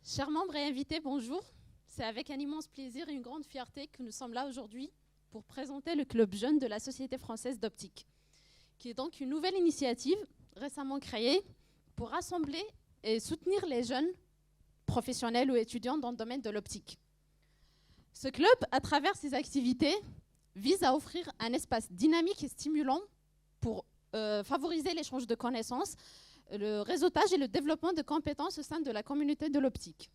Chers membres et invités, bonjour. C'est avec un immense plaisir et une grande fierté que nous sommes là aujourd'hui pour présenter le Club Jeune de la Société française d'optique, qui est donc une nouvelle initiative récemment créée pour rassembler et soutenir les jeunes professionnels ou étudiants dans le domaine de l'optique. Ce club, à travers ses activités, vise à offrir un espace dynamique et stimulant pour favoriser l'échange de connaissances, le réseautage et le développement de compétences au sein de la communauté de l'optique.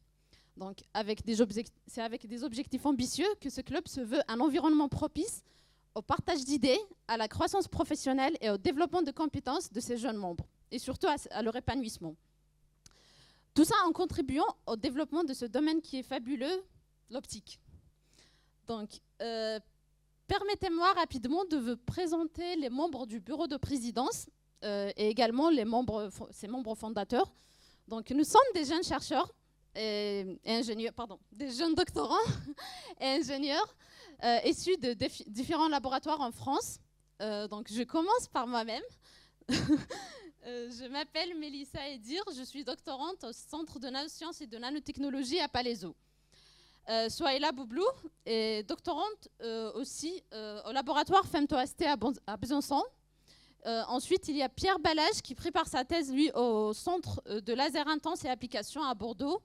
Donc, c'est avec des objectifs ambitieux que ce club se veut un environnement propice au partage d'idées, à la croissance professionnelle et au développement de compétences de ses jeunes membres, et surtout à leur épanouissement. Tout ça en contribuant au développement de ce domaine qui est fabuleux, l'optique. Donc, permettez-moi rapidement de vous présenter les membres du bureau de présidence et également ses membres fondateurs. Donc, nous sommes des jeunes chercheurs et ingénieurs, des jeunes doctorants et ingénieurs issus de différents laboratoires en France. Donc, je commence par moi-même. Je m'appelle Mélissa Edir, je suis doctorante au Centre de nanosciences et de nanotechnologie à Palaiseau. Souhaïla Boublou est doctorante aussi au laboratoire FemtoST à Besançon. Ensuite, il y a Pierre Balage qui prépare sa thèse, lui, au Centre de laser intense et applications à Bordeaux.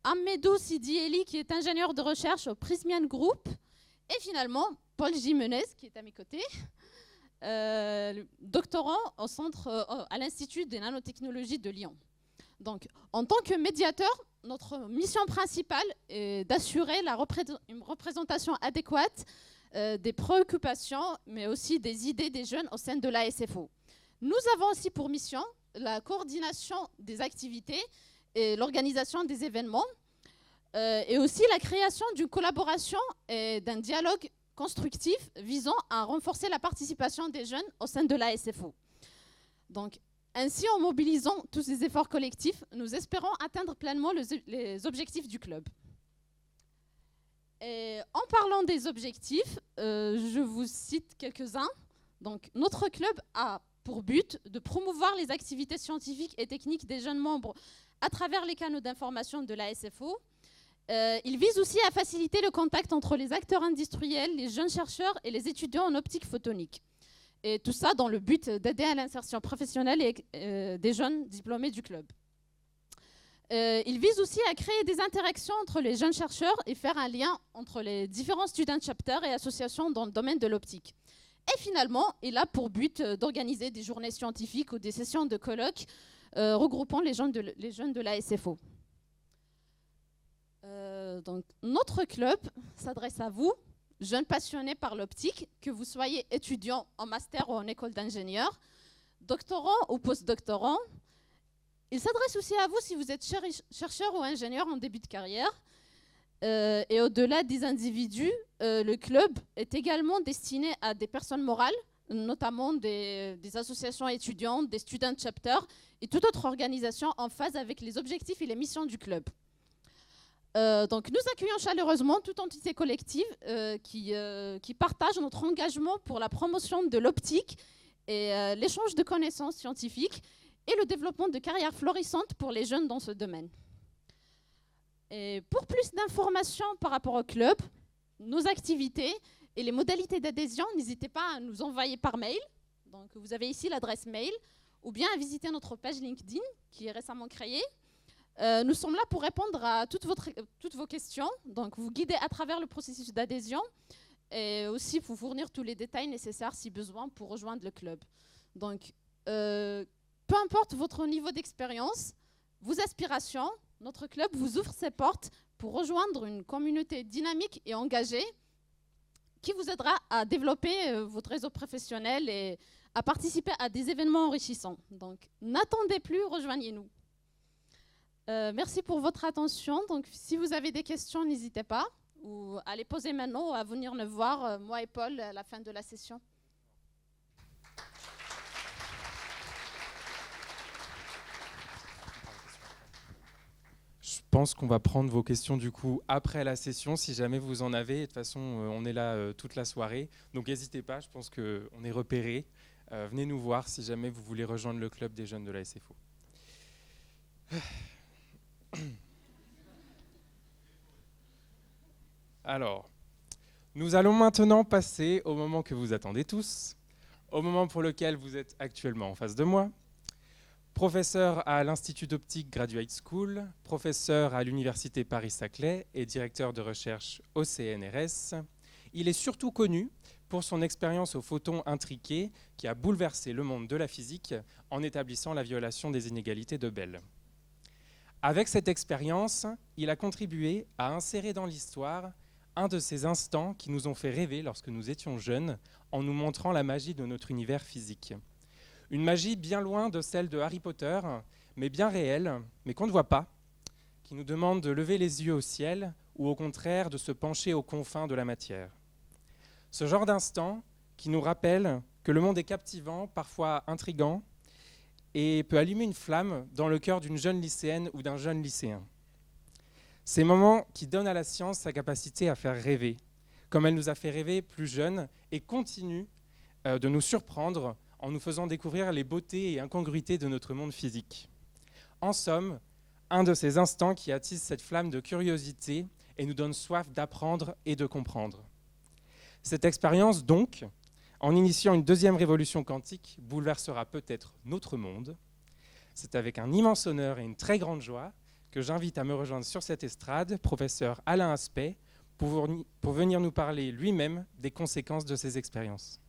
Ahmedou Sidi Eli qui est ingénieur de recherche au Prismian Group. Et finalement, Paul Jimenez qui est à mes côtés, doctorant à l'Institut des nanotechnologies de Lyon. Donc, en tant que médiateur, notre mission principale est d'assurer une représentation adéquate des préoccupations, mais aussi des idées des jeunes au sein de l'ASFO. Nous avons aussi pour mission la coordination des activités et l'organisation des événements, et aussi la création d'une collaboration et d'un dialogue constructif visant à renforcer la participation des jeunes au sein de l'ASFO. Donc, ainsi, en mobilisant tous ces efforts collectifs, nous espérons atteindre pleinement les objectifs du club. Et en parlant des objectifs, je vous cite quelques-uns. Donc, notre club a pour but de promouvoir les activités scientifiques et techniques des jeunes membres à travers les canaux d'information de l'ASFO. Il vise aussi à faciliter le contact entre les acteurs industriels, les jeunes chercheurs et les étudiants en optique photonique. Et tout ça dans le but d'aider à l'insertion professionnelle des jeunes diplômés du club. Il vise aussi à créer des interactions entre les jeunes chercheurs et faire un lien entre les différents student chapters et associations dans le domaine de l'optique. Et finalement, il a pour but d'organiser des journées scientifiques ou des sessions de colloques regroupant les jeunes de l'ASFO. Donc, notre club s'adresse à vous, jeunes passionnés par l'optique, que vous soyez étudiants en master ou en école d'ingénieur, doctorants ou post-doctorants. Il s'adresse aussi à vous si vous êtes chercheur ou ingénieur en début de carrière. Et au-delà des individus, le club est également destiné à des personnes morales, notamment des associations étudiantes, des student chapters et toute autre organisation en phase avec les objectifs et les missions du club. Donc nous accueillons chaleureusement toute entité collective qui partage notre engagement pour la promotion de l'optique et l'échange de connaissances scientifiques et le développement de carrières florissantes pour les jeunes dans ce domaine. Et pour plus d'informations par rapport au club, nos activités et les modalités d'adhésion, n'hésitez pas à nous envoyer par mail. Donc vous avez ici l'adresse mail, ou bien à visiter notre page LinkedIn qui est récemment créée. Nous sommes là pour répondre à toutes vos questions, donc vous guider à travers le processus d'adhésion et aussi vous fournir tous les détails nécessaires si besoin pour rejoindre le club. Donc, peu importe votre niveau d'expérience, vos aspirations, notre club vous ouvre ses portes pour rejoindre une communauté dynamique et engagée qui vous aidera à développer votre réseau professionnel et à participer à des événements enrichissants. Donc, n'attendez plus, rejoignez-nous. Merci pour votre attention. Donc, si vous avez des questions, n'hésitez pas ou à les poser maintenant ou à venir nous voir, moi et Paul, à la fin de la session. Je pense qu'on va prendre vos questions du coup après la session, si jamais vous en avez. De toute façon, on est là toute la soirée. Donc n'hésitez pas, je pense qu'on est repérés. Venez nous voir si jamais vous voulez rejoindre le club des jeunes de la SFO. Alors, nous allons maintenant passer au moment que vous attendez tous, au moment pour lequel vous êtes actuellement en face de moi. Professeur à l'Institut d'Optique Graduate School, professeur à l'Université Paris-Saclay et directeur de recherche au CNRS, il est surtout connu pour son expérience au photon intriqué qui a bouleversé le monde de la physique en établissant la violation des inégalités de Bell. Avec cette expérience, il a contribué à insérer dans l'histoire un de ces instants qui nous ont fait rêver lorsque nous étions jeunes en nous montrant la magie de notre univers physique. Une magie bien loin de celle de Harry Potter, mais bien réelle, mais qu'on ne voit pas, qui nous demande de lever les yeux au ciel ou au contraire de se pencher aux confins de la matière. Ce genre d'instant qui nous rappelle que le monde est captivant, parfois intrigant, et peut allumer une flamme dans le cœur d'une jeune lycéenne ou d'un jeune lycéen. Ces moments qui donnent à la science sa capacité à faire rêver, comme elle nous a fait rêver plus jeunes et continue de nous surprendre en nous faisant découvrir les beautés et incongruités de notre monde physique. En somme, un de ces instants qui attise cette flamme de curiosité et nous donne soif d'apprendre et de comprendre. Cette expérience, donc, en initiant une deuxième révolution quantique, bouleversera peut-être notre monde. C'est avec un immense honneur et une très grande joie que j'invite à me rejoindre sur cette estrade professeur Alain Aspect pour venir nous parler lui-même des conséquences de ces expériences.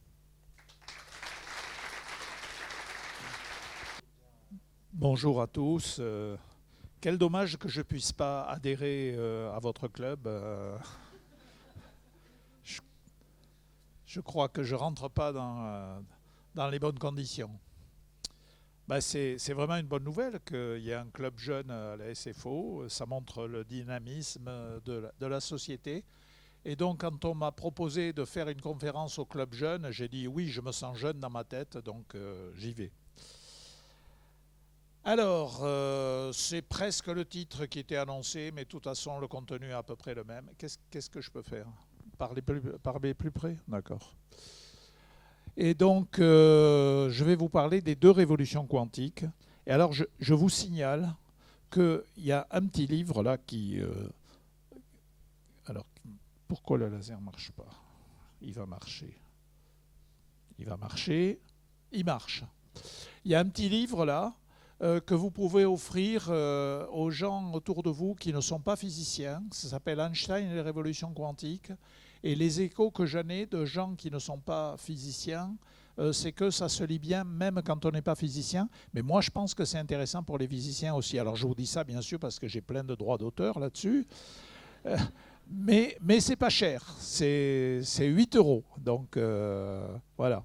Bonjour à tous. Quel dommage que je ne puisse pas adhérer à votre club. Je crois que je ne rentre pas dans les bonnes conditions. C'est vraiment une bonne nouvelle qu'il y ait un club jeune à la SFO. Ça montre le dynamisme de la société. Et donc, quand on m'a proposé de faire une conférence au club jeune, j'ai dit oui, je me sens jeune dans ma tête, donc j'y vais. Alors, c'est presque le titre qui était annoncé, mais de toute façon, le contenu est à peu près le même. Qu'est-ce que je peux faire ? Parler plus près ? D'accord. Et donc, je vais vous parler des deux révolutions quantiques. Et alors, je vous signale qu'il y a un petit livre là qui... Alors, pourquoi le laser ne marche pas ? Il va marcher. Il va marcher. Il marche. Il y a un petit livre là que vous pouvez offrir aux gens autour de vous qui ne sont pas physiciens. Ça s'appelle Einstein et les révolutions quantiques. Et les échos que j'en ai de gens qui ne sont pas physiciens, c'est que ça se lit bien même quand on n'est pas physicien. Mais moi, je pense que c'est intéressant pour les physiciens aussi. Alors, je vous dis ça, bien sûr, parce que j'ai plein de droits d'auteur là-dessus. Mais c'est pas cher. C'est 8 €. Donc, voilà.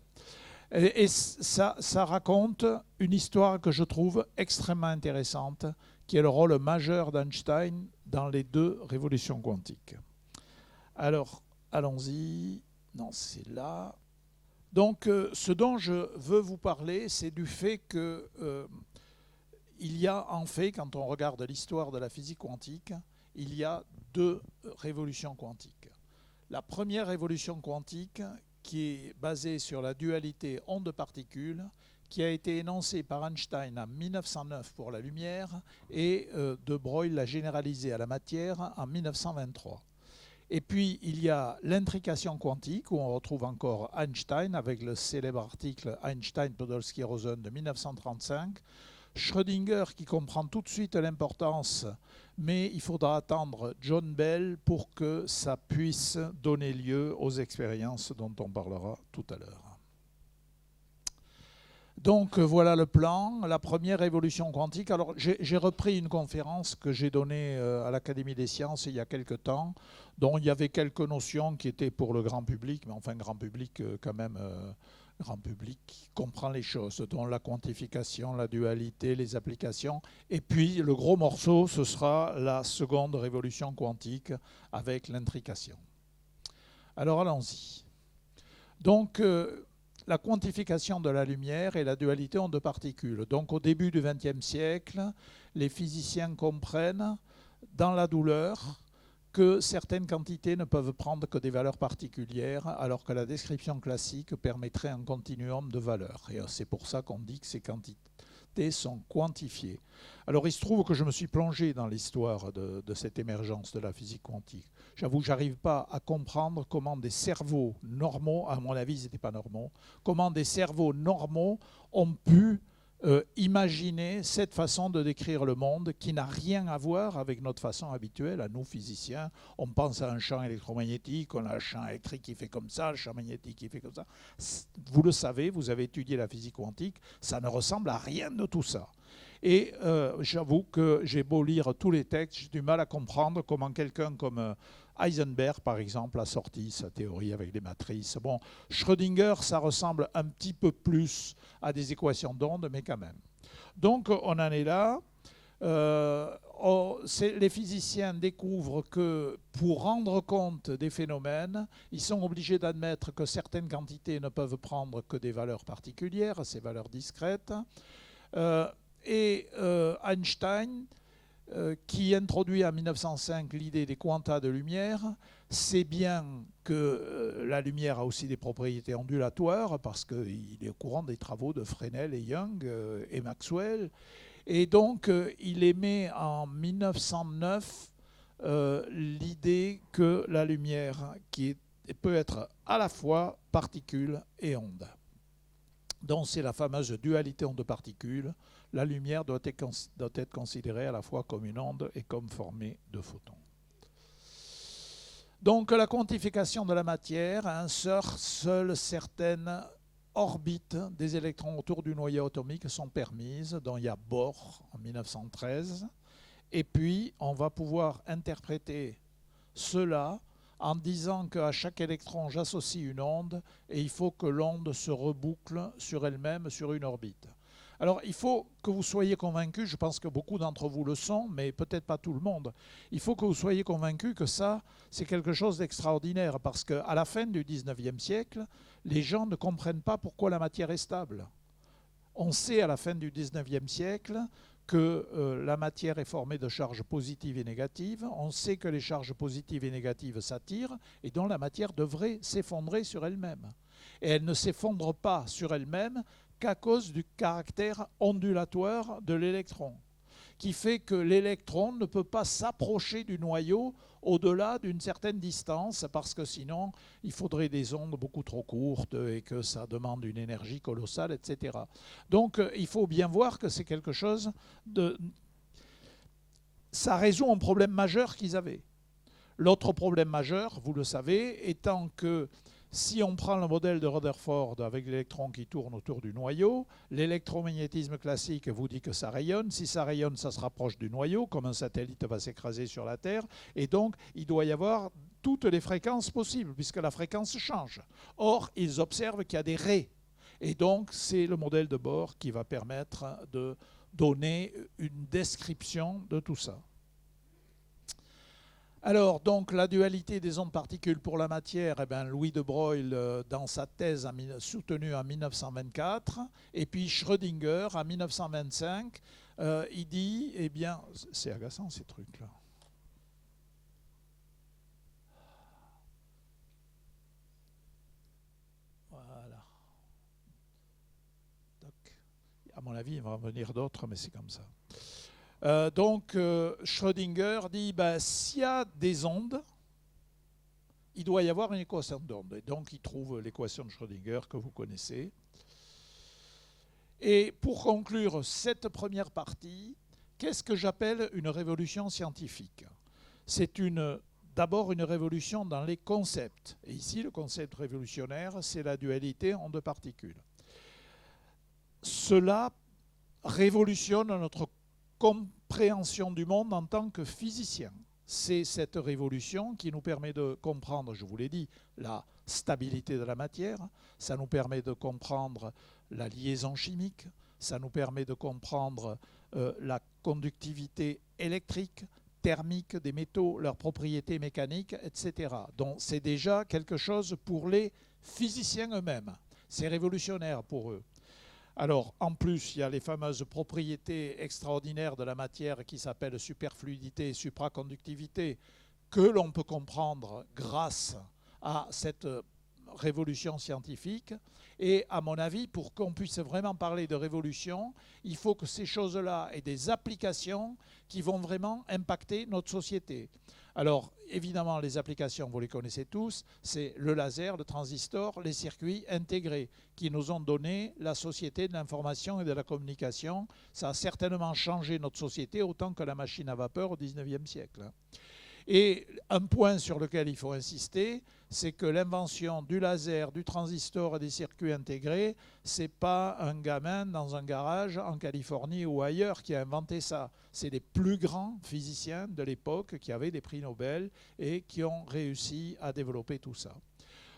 Et ça raconte une histoire que je trouve extrêmement intéressante, qui est le rôle majeur d'Einstein dans les deux révolutions quantiques. Alors, allons-y. Non, c'est là. Donc, ce dont je veux vous parler, c'est du fait que il y a en fait, quand on regarde l'histoire de la physique quantique, il y a deux révolutions quantiques. La première révolution quantique, qui est basée sur la dualité onde-particule, qui a été énoncée par Einstein en 1909 pour la lumière et de Broglie l'a généralisée à la matière en 1923. Et puis, il y a l'intrication quantique, où on retrouve encore Einstein, avec le célèbre article Einstein-Podolsky-Rosen de 1935. Schrödinger qui comprend tout de suite l'importance, mais il faudra attendre John Bell pour que ça puisse donner lieu aux expériences dont on parlera tout à l'heure. Donc voilà le plan, la première révolution quantique. Alors j'ai repris une conférence que j'ai donnée à l'Académie des sciences il y a quelques temps, dont il y avait quelques notions qui étaient pour le grand public, mais enfin grand public quand même, grand public qui comprend les choses, dont la quantification, la dualité, les applications. Et puis le gros morceau, ce sera la seconde révolution quantique avec l'intrication. Alors allons-y. Donc la quantification de la lumière et la dualité onde-particules. Donc au début du XXe siècle, les physiciens comprennent dans la douleur que certaines quantités ne peuvent prendre que des valeurs particulières, alors que la description classique permettrait un continuum de valeurs. Et c'est pour ça qu'on dit que ces quantités quantités sont quantifiées. Alors il se trouve que je me suis plongé dans l'histoire de cette émergence de la physique quantique. J'avoue que je n'arrive pas à comprendre comment des cerveaux normaux, à mon avis ils n'étaient pas normaux, comment des cerveaux normaux ont pu imaginer cette façon de décrire le monde qui n'a rien à voir avec notre façon habituelle, à nous physiciens. On pense à un champ électromagnétique, on a un champ électrique qui fait comme ça, le champ magnétique qui fait comme ça. Vous le savez, vous avez étudié la physique quantique, ça ne ressemble à rien de tout ça. Et j'avoue que j'ai beau lire tous les textes, j'ai du mal à comprendre comment quelqu'un comme Heisenberg, par exemple, a sorti sa théorie avec les matrices. Bon, Schrödinger, ça ressemble un petit peu plus à des équations d'ondes, mais quand même. Donc, on en est là. Les physiciens découvrent que pour rendre compte des phénomènes, ils sont obligés d'admettre que certaines quantités ne peuvent prendre que des valeurs particulières, ces valeurs discrètes. Einstein, qui introduit en 1905 l'idée des quantas de lumière, sait bien que la lumière a aussi des propriétés ondulatoires parce qu'il est au courant des travaux de Fresnel et Young et Maxwell. Et donc, il émet en 1909 l'idée que la lumière peut être à la fois particule et onde. Donc, c'est la fameuse dualité onde-particule. La lumière doit être considérée à la fois comme une onde et comme formée de photons. Donc la quantification de la matière insère seules certaines orbites des électrons autour du noyau atomique sont permises, dont il y a Bohr en 1913. Et puis on va pouvoir interpréter cela en disant qu'à chaque électron j'associe une onde et il faut que l'onde se reboucle sur elle-même sur une orbite. Alors, il faut que vous soyez convaincus, je pense que beaucoup d'entre vous le sont, mais peut-être pas tout le monde. Il faut que vous soyez convaincus que ça, c'est quelque chose d'extraordinaire, parce qu'à la fin du 19e siècle, les gens ne comprennent pas pourquoi la matière est stable. On sait à la fin du 19e siècle que la matière est formée de charges positives et négatives. On sait que les charges positives et négatives s'attirent, et donc la matière devrait s'effondrer sur elle-même. Et elle ne s'effondre pas sur elle-même qu'à cause du caractère ondulatoire de l'électron, qui fait que l'électron ne peut pas s'approcher du noyau au-delà d'une certaine distance, parce que sinon, il faudrait des ondes beaucoup trop courtes et que ça demande une énergie colossale, etc. Donc, il faut bien voir que c'est quelque chose de... Ça résout un problème majeur qu'ils avaient. L'autre problème majeur, vous le savez, étant que si on prend le modèle de Rutherford avec l'électron qui tourne autour du noyau, l'électromagnétisme classique vous dit que ça rayonne. Si ça rayonne, ça se rapproche du noyau, comme un satellite va s'écraser sur la Terre. Et donc, il doit y avoir toutes les fréquences possibles, puisque la fréquence change. Or, ils observent qu'il y a des raies. Et donc, c'est le modèle de Bohr qui va permettre de donner une description de tout ça. Alors, donc, la dualité des ondes-particules pour la matière, eh bien, Louis de Broglie, dans sa thèse soutenue en 1924, et puis Schrödinger, en 1925, il dit, eh bien, c'est agaçant ces trucs-là. Voilà. Donc, à mon avis, il va en venir d'autres, mais c'est comme ça. Donc, Schrödinger dit, s'il y a des ondes, il doit y avoir une équation d'onde. Et donc, il trouve l'équation de Schrödinger que vous connaissez. Et pour conclure cette première partie, qu'est-ce que j'appelle une révolution scientifique? C'est d'abord une révolution dans les concepts. Et ici, le concept révolutionnaire, c'est la dualité onde-particule. Cela révolutionne notre compréhension du monde en tant que physicien. C'est cette révolution qui nous permet de comprendre, je vous l'ai dit, la stabilité de la matière, ça nous permet de comprendre la liaison chimique, ça nous permet de comprendre la conductivité électrique, thermique des métaux, leurs propriétés mécaniques, etc. Donc c'est déjà quelque chose pour les physiciens eux-mêmes. C'est révolutionnaire pour eux. Alors, en plus, il y a les fameuses propriétés extraordinaires de la matière qui s'appellent superfluidité et supraconductivité, que l'on peut comprendre grâce à cette révolution scientifique. Et à mon avis, pour qu'on puisse vraiment parler de révolution, il faut que ces choses-là aient des applications qui vont vraiment impacter notre société. Alors, évidemment, les applications, vous les connaissez tous, c'est le laser, le transistor, les circuits intégrés qui nous ont donné la société de l'information et de la communication. Ça a certainement changé notre société autant que la machine à vapeur au XIXe siècle. Et un point sur lequel il faut insister, c'est que l'invention du laser, du transistor et des circuits intégrés, ce n'est pas un gamin dans un garage en Californie ou ailleurs qui a inventé ça. C'est les plus grands physiciens de l'époque qui avaient des prix Nobel et qui ont réussi à développer tout ça.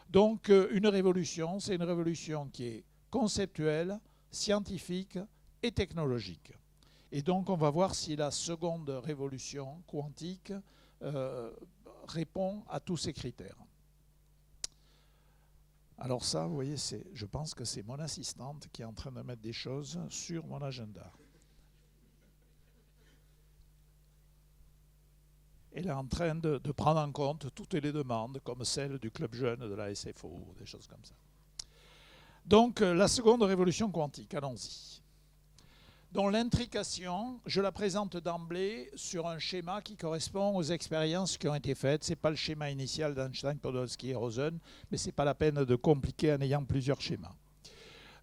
Donc une révolution, c'est une révolution qui est conceptuelle, scientifique et technologique. Et donc on va voir si la seconde révolution quantique répond à tous ces critères. Alors ça, vous voyez, je pense que c'est mon assistante qui est en train de mettre des choses sur mon agenda. Elle est en train de prendre en compte toutes les demandes, comme celle du Club Jeune de la SFO, des choses comme ça. Donc, la seconde révolution quantique, allons-y. Dont l'intrication, je la présente d'emblée sur un schéma qui correspond aux expériences qui ont été faites. Ce n'est pas le schéma initial d'Einstein, Podolsky et Rosen, mais ce n'est pas la peine de compliquer en ayant plusieurs schémas.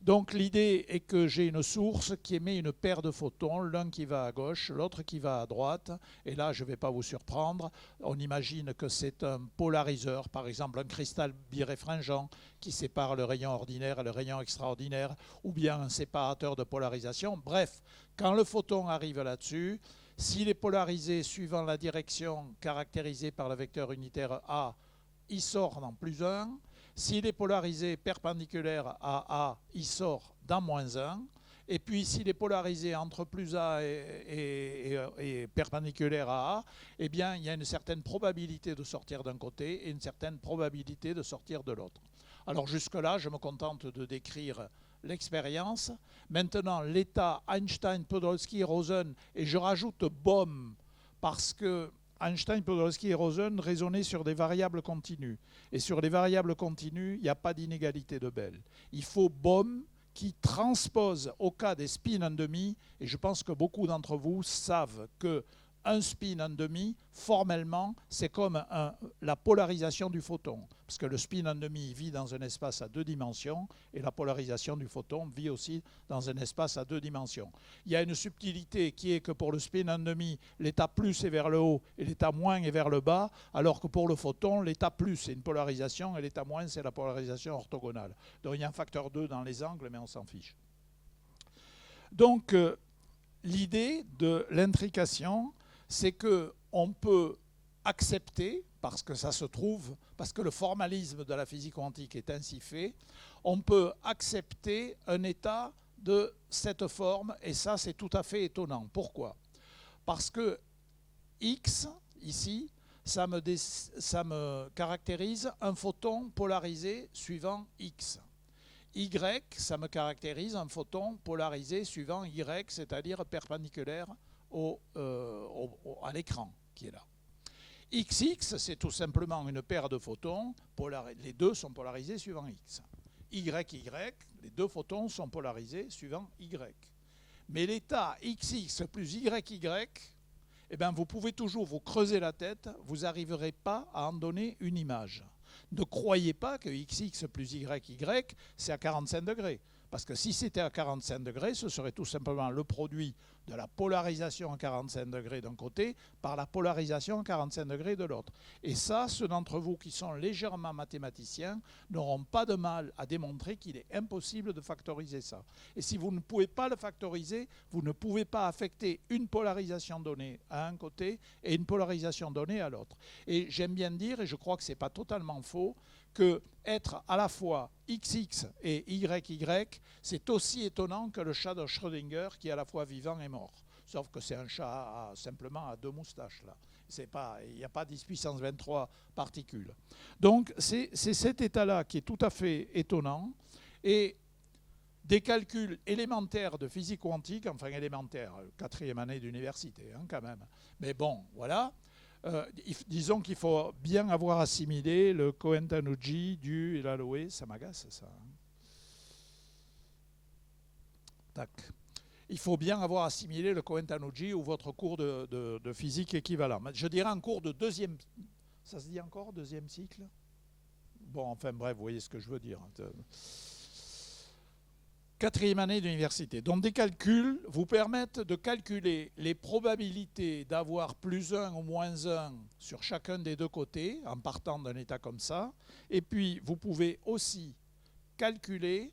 Donc l'idée est que j'ai une source qui émet une paire de photons, l'un qui va à gauche, l'autre qui va à droite. Et là, je ne vais pas vous surprendre, on imagine que c'est un polariseur, par exemple un cristal biréfringent qui sépare le rayon ordinaire et le rayon extraordinaire, ou bien un séparateur de polarisation. Bref, quand le photon arrive là-dessus, s'il est polarisé suivant la direction caractérisée par le vecteur unitaire A, il sort dans +1. S'il est polarisé perpendiculaire à A, il sort dans -1. Et puis, s'il est polarisé entre +A et perpendiculaire à A, eh bien, il y a une certaine probabilité de sortir d'un côté et une certaine probabilité de sortir de l'autre. Alors, jusque-là, je me contente de décrire l'expérience. Maintenant, l'état Einstein, Podolsky et Rosen, et je rajoute Bohm, parce que Einstein, Podolsky et Rosen raisonnaient sur des variables continues. Et sur les variables continues, il n'y a pas d'inégalité de Bell. Il faut Bohm qui transpose au cas des spins en demi, et je pense que beaucoup d'entre vous savent qu'un spin en demi, formellement, c'est comme la polarisation du photon. Parce que le spin en demi vit dans un espace à 2 dimensions, et la polarisation du photon vit aussi dans un espace à 2 dimensions. Il y a une subtilité qui est que pour le spin en demi, l'état plus est vers le haut et l'état moins est vers le bas, alors que pour le photon, l'état plus c'est une polarisation et l'état moins c'est la polarisation orthogonale. Donc il y a un facteur 2 dans les angles, mais on s'en fiche. Donc l'idée de l'intrication, c'est qu'on peut accepter, parce que ça se trouve, parce que le formalisme de la physique quantique est ainsi fait, on peut accepter un état de cette forme, et ça c'est tout à fait étonnant. Pourquoi? Parce que X, ici, ça me caractérise un photon polarisé suivant X. Y, ça me caractérise un photon polarisé suivant Y, c'est-à-dire perpendiculaire à l'écran qui est là. XX, c'est tout simplement une paire de photons, les deux sont polarisés suivant X. YY, les deux photons sont polarisés suivant Y. Mais l'état XX plus YY, eh bien, vous pouvez toujours vous creuser la tête, vous n'arriverez pas à en donner une image. Ne croyez pas que XX plus YY, c'est à 45 degrés. Parce que si c'était à 45 degrés, ce serait tout simplement le produit de la polarisation à 45 degrés d'un côté par la polarisation à 45 degrés de l'autre. Et ça, ceux d'entre vous qui sont légèrement mathématiciens n'auront pas de mal à démontrer qu'il est impossible de factoriser ça. Et si vous ne pouvez pas le factoriser, vous ne pouvez pas affecter une polarisation donnée à un côté et une polarisation donnée à l'autre. Et j'aime bien dire, et je crois que ce n'est pas totalement faux, que être à la fois XX et YY, c'est aussi étonnant que le chat de Schrödinger qui est à la fois vivant et mort. Sauf que c'est un chat simplement à 2 moustaches là. Il n'y a pas 10 puissance 23 particules. Donc c'est cet état-là qui est tout à fait étonnant. Et des calculs élémentaires de physique quantique, enfin élémentaires, 4e année d'université quand même. Mais bon, voilà. Disons qu'il faut bien avoir assimilé le Cohen-Tanuji du Elaloé. Ça m'agace, ça. Tac. Il faut bien avoir assimilé le Cohen-Tanuji ou votre cours de physique équivalent. Je dirais un cours de deuxième... Ça se dit encore, deuxième cycle? Bon, enfin bref, vous voyez ce que je veux dire. Quatrième année d'université. Donc des calculs vous permettent de calculer les probabilités d'avoir plus 1 ou moins 1 sur chacun des deux côtés, en partant d'un état comme ça. Et puis, vous pouvez aussi calculer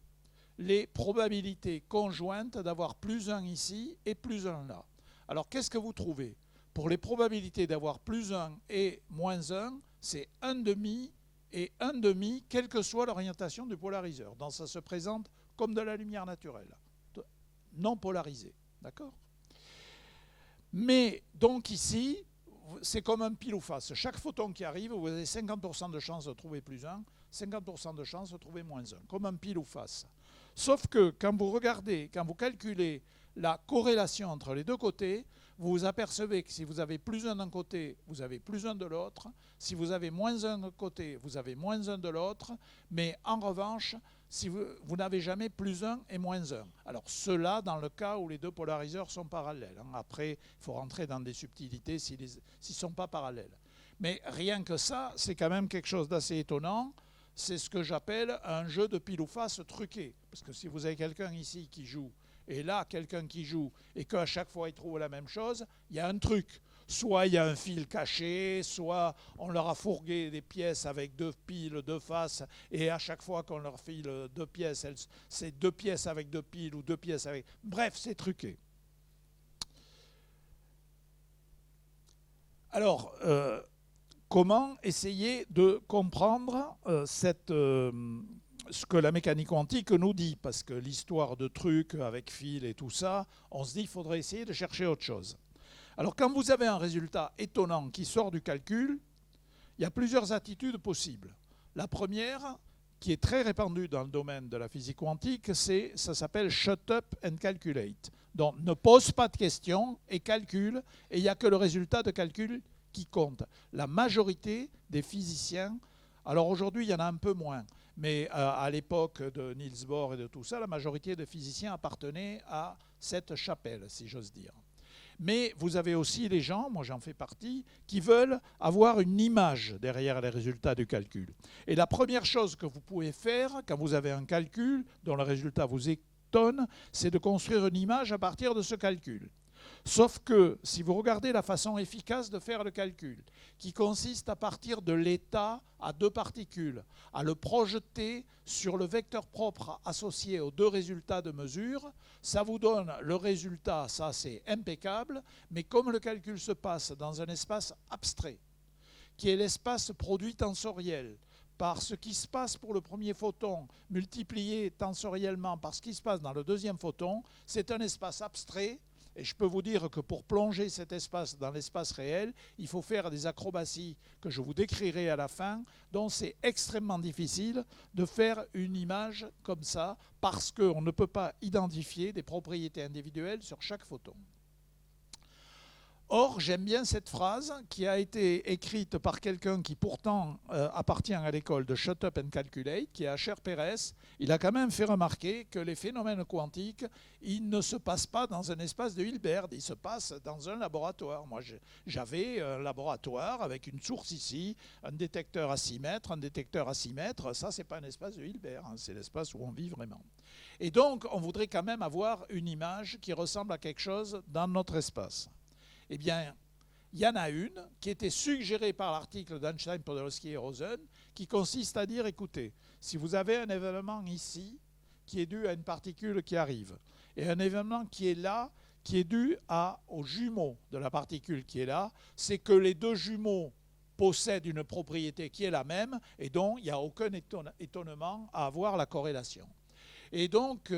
les probabilités conjointes d'avoir plus 1 ici et plus 1 là. Alors, qu'est-ce que vous trouvez? Pour les probabilités d'avoir plus 1 et moins 1, c'est 1,5 et 1,5, quelle que soit l'orientation du polariseur. Donc, ça se présente comme de la lumière naturelle, non polarisée. D'accord? Mais donc ici, c'est comme un pile ou face. Chaque photon qui arrive, vous avez 50% de chance de trouver plus 1, 50% de chance de trouver moins 1, comme un pile ou face. Sauf que quand vous regardez, quand vous calculez la corrélation entre les deux côtés, vous vous apercevez que si vous avez plus 1 d'un côté, vous avez plus 1 de l'autre. Si vous avez moins 1 d'un côté, vous avez moins 1 de l'autre. Mais en revanche, si vous n'avez jamais plus 1 et moins 1. Alors cela dans le cas où les deux polariseurs sont parallèles. Après, il faut rentrer dans des subtilités s'ils ne sont pas parallèles. Mais rien que ça, c'est quand même quelque chose d'assez étonnant. C'est ce que j'appelle un jeu de pile ou face truqué. Parce que si vous avez quelqu'un ici qui joue, et là quelqu'un qui joue, et qu'à chaque fois il trouve la même chose, il y a un truc. Soit il y a un fil caché, soit on leur a fourgué des pièces avec 2 piles, 2 faces, et à chaque fois qu'on leur file 2 pièces, c'est 2 pièces avec 2 piles ou 2 pièces avec... Bref, c'est truqué. Alors, comment essayer de comprendre ce que la mécanique quantique nous dit? Parce que l'histoire de trucs avec fil et tout ça, on se dit qu'il faudrait essayer de chercher autre chose. Alors quand vous avez un résultat étonnant qui sort du calcul, il y a plusieurs attitudes possibles. La première, qui est très répandue dans le domaine de la physique quantique, ça s'appelle « shut up and calculate ». Donc ne pose pas de questions et calcule, et il n'y a que le résultat de calcul qui compte. La majorité des physiciens, alors aujourd'hui il y en a un peu moins, mais à l'époque de Niels Bohr et de tout ça, la majorité des physiciens appartenaient à cette chapelle, si j'ose dire. Mais vous avez aussi les gens, moi j'en fais partie, qui veulent avoir une image derrière les résultats du calcul. Et la première chose que vous pouvez faire quand vous avez un calcul dont le résultat vous étonne, c'est de construire une image à partir de ce calcul. Sauf que si vous regardez la façon efficace de faire le calcul, qui consiste à partir de l'état à 2 particules, à le projeter sur le vecteur propre associé aux 2 résultats de mesure, ça vous donne le résultat, ça c'est impeccable, mais comme le calcul se passe dans un espace abstrait, qui est l'espace produit tensoriel, par ce qui se passe pour le premier photon multiplié tensoriellement par ce qui se passe dans le deuxième photon, c'est un espace abstrait. Et je peux vous dire que pour plonger cet espace dans l'espace réel, il faut faire des acrobaties que je vous décrirai à la fin, dont c'est extrêmement difficile de faire une image comme ça, parce qu'on ne peut pas identifier des propriétés individuelles sur chaque photon. Or, j'aime bien cette phrase qui a été écrite par quelqu'un qui pourtant appartient à l'école de Shut Up and Calculate, qui est Asher Perez. Il a quand même fait remarquer que les phénomènes quantiques, ils ne se passent pas dans un espace de Hilbert, ils se passent dans un laboratoire. Moi, j'avais un laboratoire avec une source ici, un détecteur à 6 mètres, un détecteur à 6 mètres. Ça, c'est pas un espace de Hilbert, hein, c'est l'espace où on vit vraiment. Et donc, on voudrait quand même avoir une image qui ressemble à quelque chose dans notre espace. Eh bien, il y en a une qui était suggérée par l'article d'Einstein, Podolsky et Rosen, qui consiste à dire, écoutez, si vous avez un événement ici qui est dû à une particule qui arrive, et un événement qui est là, qui est dû au jumeau de la particule qui est là, c'est que les 2 jumeaux possèdent une propriété qui est la même, et donc il n'y a aucun étonnement à avoir la corrélation. Et donc,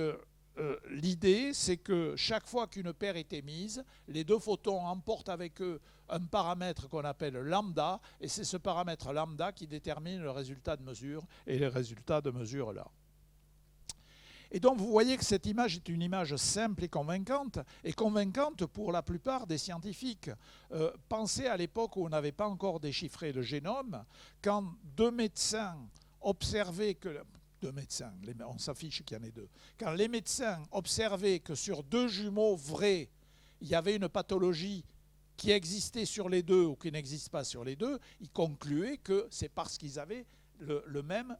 l'idée, c'est que chaque fois qu'une paire est émise, les 2 photons emportent avec eux un paramètre qu'on appelle lambda, et c'est ce paramètre lambda qui détermine le résultat de mesure et les résultats de mesure là. Et donc vous voyez que cette image est une image simple et convaincante pour la plupart des scientifiques. Pensez à l'époque où on n'avait pas encore déchiffré le génome, quand deux médecins observaient que... Deux médecins, on s'affiche qu'il y en ait deux. Quand les médecins observaient que sur deux jumeaux vrais, il y avait une pathologie qui existait sur les deux ou qui n'existe pas sur les deux, ils concluaient que c'est parce qu'ils avaient le même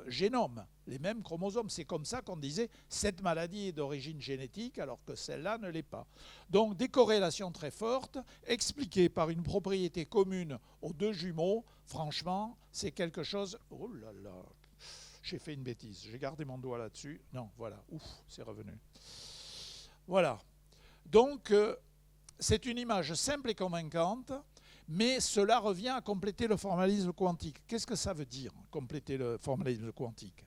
génome, les mêmes chromosomes. C'est comme ça qu'on disait cette maladie est d'origine génétique alors que celle-là ne l'est pas. Donc des corrélations très fortes expliquées par une propriété commune aux deux jumeaux. Franchement, c'est quelque chose... Oh là là, j'ai fait une bêtise, j'ai gardé mon doigt là-dessus. Non, voilà, ouf, c'est revenu. Voilà. Donc c'est une image simple et convaincante, mais cela revient à compléter le formalisme quantique. Qu'est-ce que ça veut dire, compléter le formalisme quantique?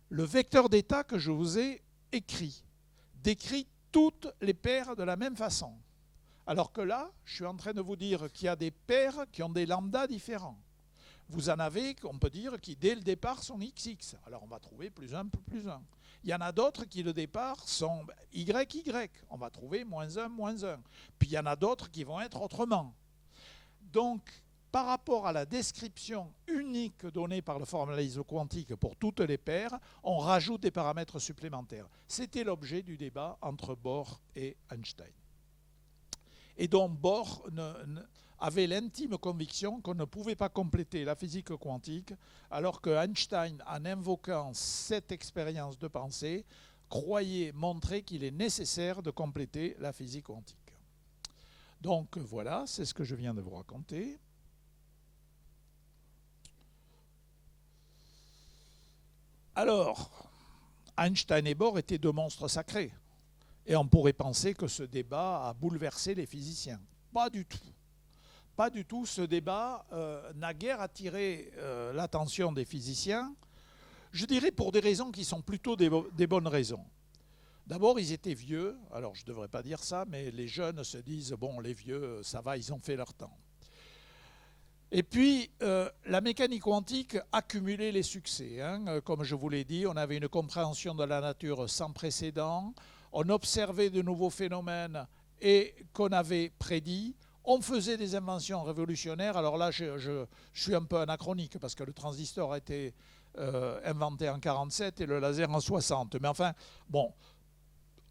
Le vecteur d'état que je vous ai écrit décrit toutes les paires de la même façon. Alors que là, je suis en train de vous dire qu'il y a des paires qui ont des lambdas différents. Vous en avez, on peut dire, qui dès le départ sont XX. Alors on va trouver plus 1, plus 1. Il y en a d'autres qui, le départ, sont YY. On va trouver -1, -1. Puis il y en a d'autres qui vont être autrement. Donc, par rapport à la description unique donnée par le formalisme quantique pour toutes les paires, on rajoute des paramètres supplémentaires. C'était l'objet du débat entre Bohr et Einstein. Et donc Bohr avait l'intime conviction qu'on ne pouvait pas compléter la physique quantique, alors que Einstein, en invoquant cette expérience de pensée, croyait montrer qu'il est nécessaire de compléter la physique quantique. Donc voilà, c'est ce que je viens de vous raconter. Alors, Einstein et Bohr étaient deux monstres sacrés. Et on pourrait penser que ce débat a bouleversé les physiciens. Pas du tout. Pas du tout. Ce débat n'a guère attiré l'attention des physiciens, je dirais pour des raisons qui sont plutôt des bonnes raisons. D'abord, ils étaient vieux. Alors, je ne devrais pas dire ça, mais les jeunes se disent, bon, les vieux, ça va, ils ont fait leur temps. Et puis, la mécanique quantique accumulait les succès. Comme je vous l'ai dit, on avait une compréhension de la nature sans précédent. On observait de nouveaux phénomènes et qu'on avait prédits. On faisait des inventions révolutionnaires. Alors là, je suis un peu anachronique parce que le transistor a été inventé en 1947 et le laser en 1960. Mais enfin, bon,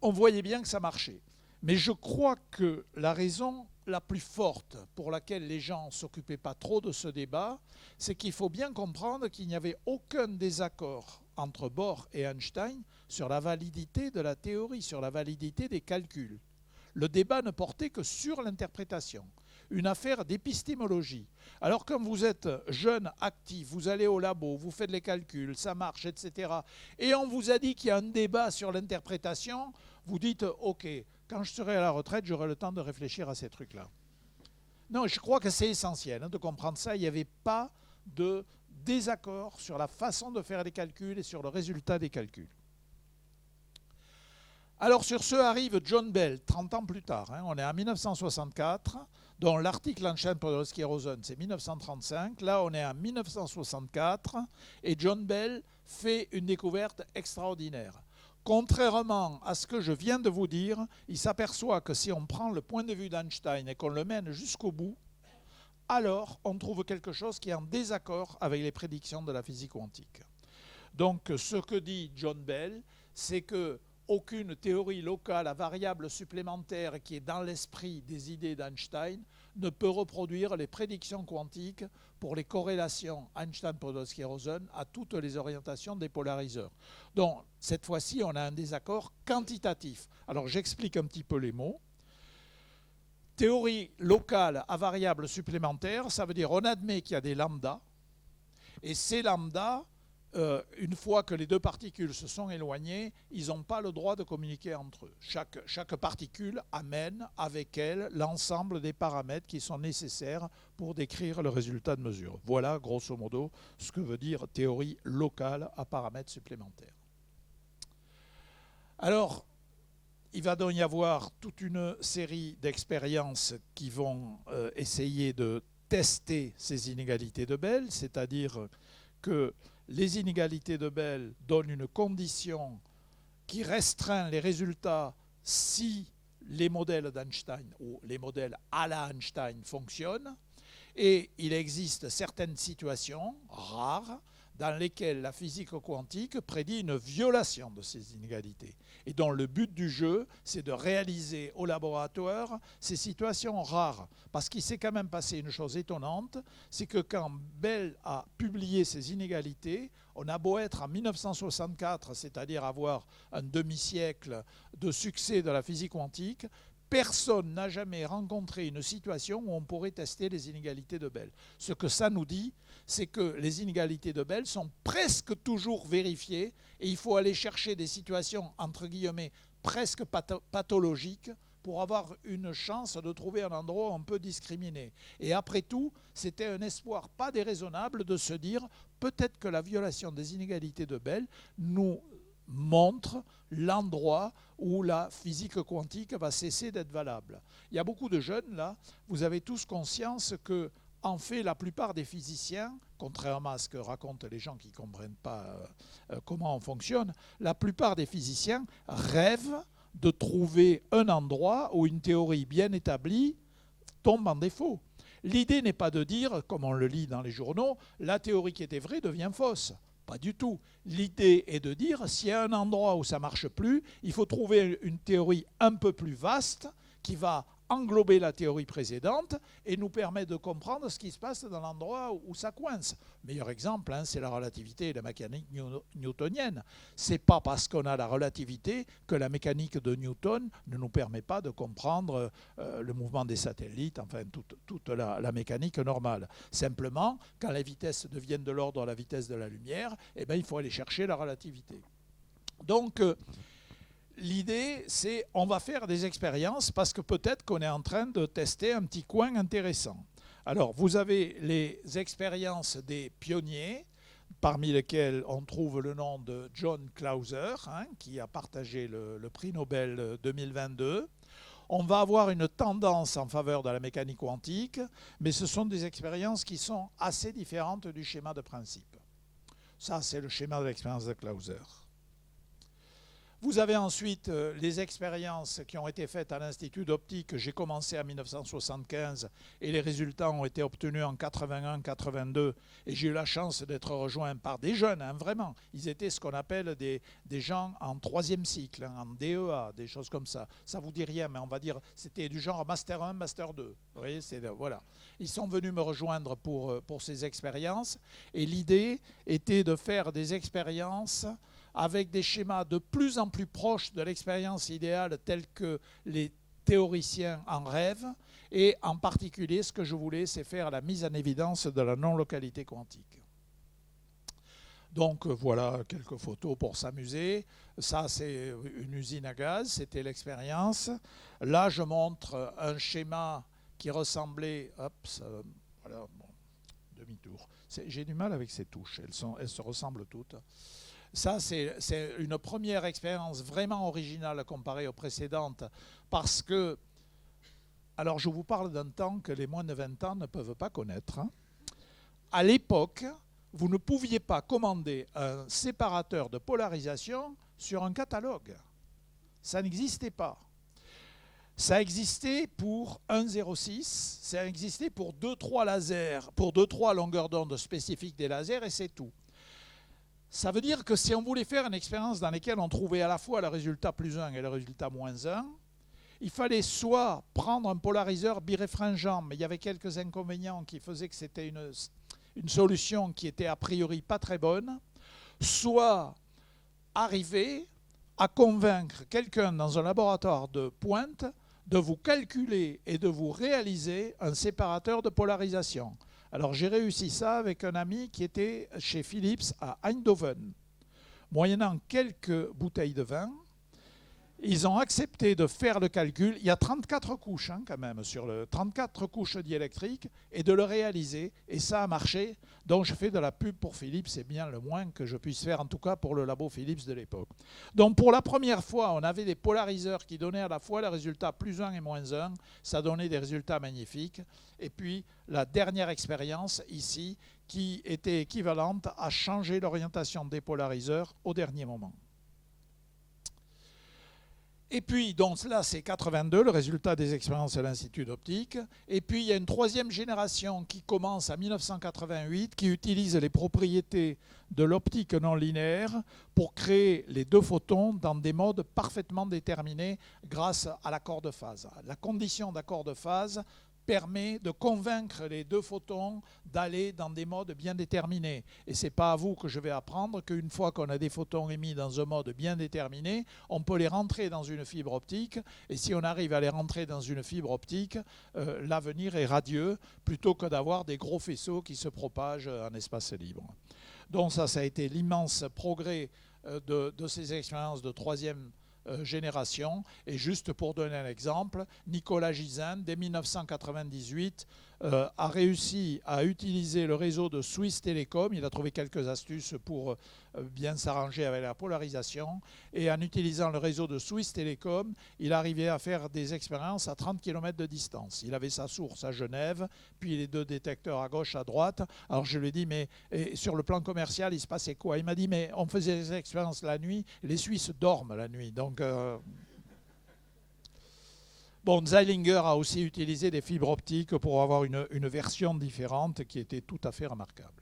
on voyait bien que ça marchait. Mais je crois que la raison la plus forte pour laquelle les gens ne s'occupaient pas trop de ce débat, c'est qu'il faut bien comprendre qu'il n'y avait aucun désaccord entre Bohr et Einstein sur la validité de la théorie, sur la validité des calculs. Le débat ne portait que sur l'interprétation, une affaire d'épistémologie. Alors quand vous êtes jeune, actif, vous allez au labo, vous faites les calculs, ça marche, etc. Et on vous a dit qu'il y a un débat sur l'interprétation, vous dites « Ok, quand je serai à la retraite, j'aurai le temps de réfléchir à ces trucs-là. » Non, je crois que c'est essentiel de comprendre ça. Il n'y avait pas de désaccord sur la façon de faire les calculs et sur le résultat des calculs. Alors sur ce arrive John Bell, 30 ans plus tard. On est en 1964, dont l'article Einstein-Podolsky-Rosen, c'est 1935. Là, on est en 1964 et John Bell fait une découverte extraordinaire. Contrairement à ce que je viens de vous dire, il s'aperçoit que si on prend le point de vue d'Einstein et qu'on le mène jusqu'au bout, alors on trouve quelque chose qui est en désaccord avec les prédictions de la physique quantique. Donc ce que dit John Bell, c'est que aucune théorie locale à variables supplémentaires qui est dans l'esprit des idées d'Einstein ne peut reproduire les prédictions quantiques pour les corrélations Einstein-Podolsky-Rosen à toutes les orientations des polariseurs. Donc, cette fois-ci, on a un désaccord quantitatif. Alors, j'explique un petit peu les mots. Théorie locale à variables supplémentaires, ça veut dire on admet qu'il y a des lambdas, et ces lambdas, une fois que les deux particules se sont éloignées, ils n'ont pas le droit de communiquer entre eux. Chaque particule amène avec elle l'ensemble des paramètres qui sont nécessaires pour décrire le résultat de mesure. Voilà, grosso modo, ce que veut dire théorie locale à paramètres supplémentaires. Alors, il va donc y avoir toute une série d'expériences qui vont essayer de tester ces inégalités de Bell, c'est-à-dire que les inégalités de Bell donnent une condition qui restreint les résultats si les modèles d'Einstein ou les modèles à la Einstein fonctionnent. Et il existe certaines situations rares dans lesquelles la physique quantique prédit une violation de ces inégalités. Et dont le but du jeu, c'est de réaliser au laboratoire ces situations rares. Parce qu'il s'est quand même passé une chose étonnante, c'est que quand Bell a publié ces inégalités, on a beau être en 1964, c'est-à-dire avoir un demi-siècle de succès de la physique quantique, personne n'a jamais rencontré une situation où on pourrait tester les inégalités de Bell. Ce que ça nous dit, c'est que les inégalités de Bell sont presque toujours vérifiées et il faut aller chercher des situations, entre guillemets, presque pathologiques pour avoir une chance de trouver un endroit où on peut discriminer. Et après tout, c'était un espoir pas déraisonnable de se dire peut-être que la violation des inégalités de Bell nous montre l'endroit où la physique quantique va cesser d'être valable. Il y a beaucoup de jeunes là, vous avez tous conscience que en fait, la plupart des physiciens, contrairement à ce que racontent les gens qui ne comprennent pas comment on fonctionne, la plupart des physiciens rêvent de trouver un endroit où une théorie bien établie tombe en défaut. L'idée n'est pas de dire, comme on le lit dans les journaux, la théorie qui était vraie devient fausse. Pas du tout. L'idée est de dire, s'il y a un endroit où ça ne marche plus, il faut trouver une théorie un peu plus vaste qui va englober la théorie précédente et nous permettre de comprendre ce qui se passe dans l'endroit où ça coince. Meilleur exemple, c'est la relativité et la mécanique newtonienne. Ce n'est pas parce qu'on a la relativité que la mécanique de Newton ne nous permet pas de comprendre le mouvement des satellites, enfin toute la mécanique normale. Simplement, quand les vitesses deviennent de l'ordre de la vitesse de la lumière, eh bien, il faut aller chercher la relativité. Donc, l'idée, c'est on va faire des expériences parce que peut-être qu'on est en train de tester un petit coin intéressant. Alors, vous avez les expériences des pionniers, parmi lesquels on trouve le nom de John Clauser, qui a partagé le prix Nobel 2022. On va avoir une tendance en faveur de la mécanique quantique, mais ce sont des expériences qui sont assez différentes du schéma de principe. Ça, c'est le schéma de l'expérience de Clauser. Vous avez ensuite les expériences qui ont été faites à l'Institut d'optique. J'ai commencé en 1975 et les résultats ont été obtenus en 81-82. Et j'ai eu la chance d'être rejoint par des jeunes, vraiment. Ils étaient ce qu'on appelle des gens en troisième cycle, en DEA, des choses comme ça. Ça ne vous dit rien, mais on va dire c'était du genre Master 1, Master 2. Vous voyez, voilà. Ils sont venus me rejoindre pour ces expériences. Et l'idée était de faire des expériences avec des schémas de plus en plus proches de l'expérience idéale telle que les théoriciens en rêvent. Et en particulier, ce que je voulais, c'est faire la mise en évidence de la non-localité quantique. Donc voilà quelques photos pour s'amuser. Ça, c'est une usine à gaz, c'était l'expérience. Là, je montre un schéma qui ressemblait... Hop, ça, voilà, bon, demi-tour. J'ai du mal avec ces touches, elles se ressemblent toutes. Ça, c'est une première expérience vraiment originale comparée aux précédentes parce que, alors je vous parle d'un temps que les moins de 20 ans ne peuvent pas connaître. À l'époque, vous ne pouviez pas commander un séparateur de polarisation sur un catalogue. Ça n'existait pas. Ça existait pour 1,06, ça existait pour 2-3 lasers, pour 2-3 longueurs d'onde spécifiques des lasers et c'est tout. Ça veut dire que si on voulait faire une expérience dans laquelle on trouvait à la fois le résultat plus 1 et le résultat moins 1, il fallait soit prendre un polariseur biréfringent, mais il y avait quelques inconvénients qui faisaient que c'était une solution qui était a priori pas très bonne, soit arriver à convaincre quelqu'un dans un laboratoire de pointe de vous calculer et de vous réaliser un séparateur de polarisation. Alors j'ai réussi ça avec un ami qui était chez Philips à Eindhoven. Moyennant quelques bouteilles de vin, ils ont accepté de faire le calcul. Il y a 34 couches quand même, 34 couches diélectriques, et de le réaliser. Et ça a marché. Donc je fais de la pub pour Philips, c'est bien le moins que je puisse faire, en tout cas pour le labo Philips de l'époque. Donc pour la première fois, on avait des polariseurs qui donnaient à la fois le résultat plus 1 et moins 1. Ça donnait des résultats magnifiques. Et puis la dernière expérience ici, qui était équivalente à changer l'orientation des polariseurs au dernier moment. Et puis, donc là, c'est 82, le résultat des expériences à l'Institut d'optique. Et puis, il y a une troisième génération qui commence en 1988, qui utilise les propriétés de l'optique non linéaire pour créer les deux photons dans des modes parfaitement déterminés grâce à l'accord de phase. La condition d'accord de phase permet de convaincre les deux photons d'aller dans des modes bien déterminés. Et ce n'est pas à vous que je vais apprendre qu'une fois qu'on a des photons émis dans un mode bien déterminé, on peut les rentrer dans une fibre optique. Et si on arrive à les rentrer dans une fibre optique, l'avenir est radieux, plutôt que d'avoir des gros faisceaux qui se propagent en espace libre. Donc ça a été l'immense progrès de ces expériences de troisième génération. Et juste pour donner un exemple, Nicolas Gisin, dès 1998, a réussi à utiliser le réseau de Suisse Telecom. Il a trouvé quelques astuces pour bien s'arranger avec la polarisation. Et en utilisant le réseau de Suisse Telecom, il arrivait à faire des expériences à 30 km de distance. Il avait sa source à Genève, puis les deux détecteurs à gauche, à droite. Alors je lui ai dit, mais sur le plan commercial, il se passait quoi? Il m'a dit, mais on faisait des expériences la nuit, les Suisses dorment la nuit. Donc... Bon, Zeilinger a aussi utilisé des fibres optiques pour avoir une version différente qui était tout à fait remarquable.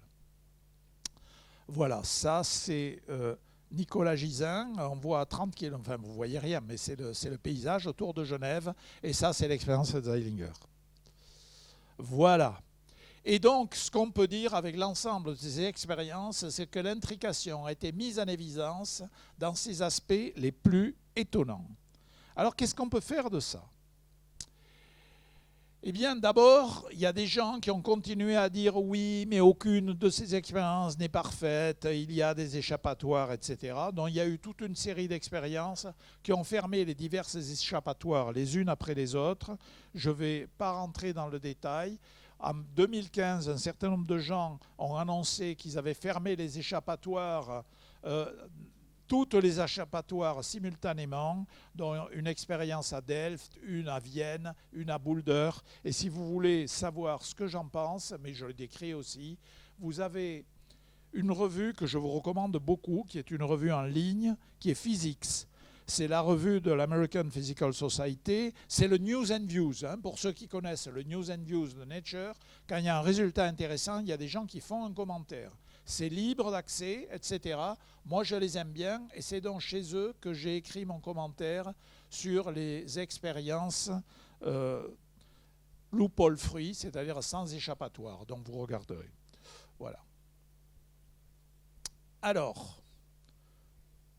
Voilà, ça c'est Nicolas Gisin. On voit à 30 km, enfin vous ne voyez rien, mais c'est le paysage autour de Genève. Et ça c'est l'expérience de Zeilinger. Voilà. Et donc, ce qu'on peut dire avec l'ensemble de ces expériences, c'est que l'intrication a été mise en évidence dans ses aspects les plus étonnants. Alors, qu'est-ce qu'on peut faire de ça ? Eh bien, d'abord, il y a des gens qui ont continué à dire oui, mais aucune de ces expériences n'est parfaite, il y a des échappatoires, etc. Donc, il y a eu toute une série d'expériences qui ont fermé les diverses échappatoires les unes après les autres. Je ne vais pas rentrer dans le détail. En 2015, un certain nombre de gens ont annoncé qu'ils avaient fermé les échappatoires toutes les échappatoires simultanément, dont une expérience à Delft, une à Vienne, une à Boulder. Et si vous voulez savoir ce que j'en pense, mais je le décris aussi, vous avez une revue que je vous recommande beaucoup, qui est une revue en ligne, qui est Physics. C'est la revue de l'American Physical Society. C'est le News and Views. Hein. Pour ceux qui connaissent le News and Views de Nature, quand il y a un résultat intéressant, il y a des gens qui font un commentaire. C'est libre d'accès, etc. Moi, je les aime bien et c'est donc chez eux que j'ai écrit mon commentaire sur les expériences loophole free, c'est-à-dire sans échappatoire. Donc, vous regarderez. Voilà. Alors,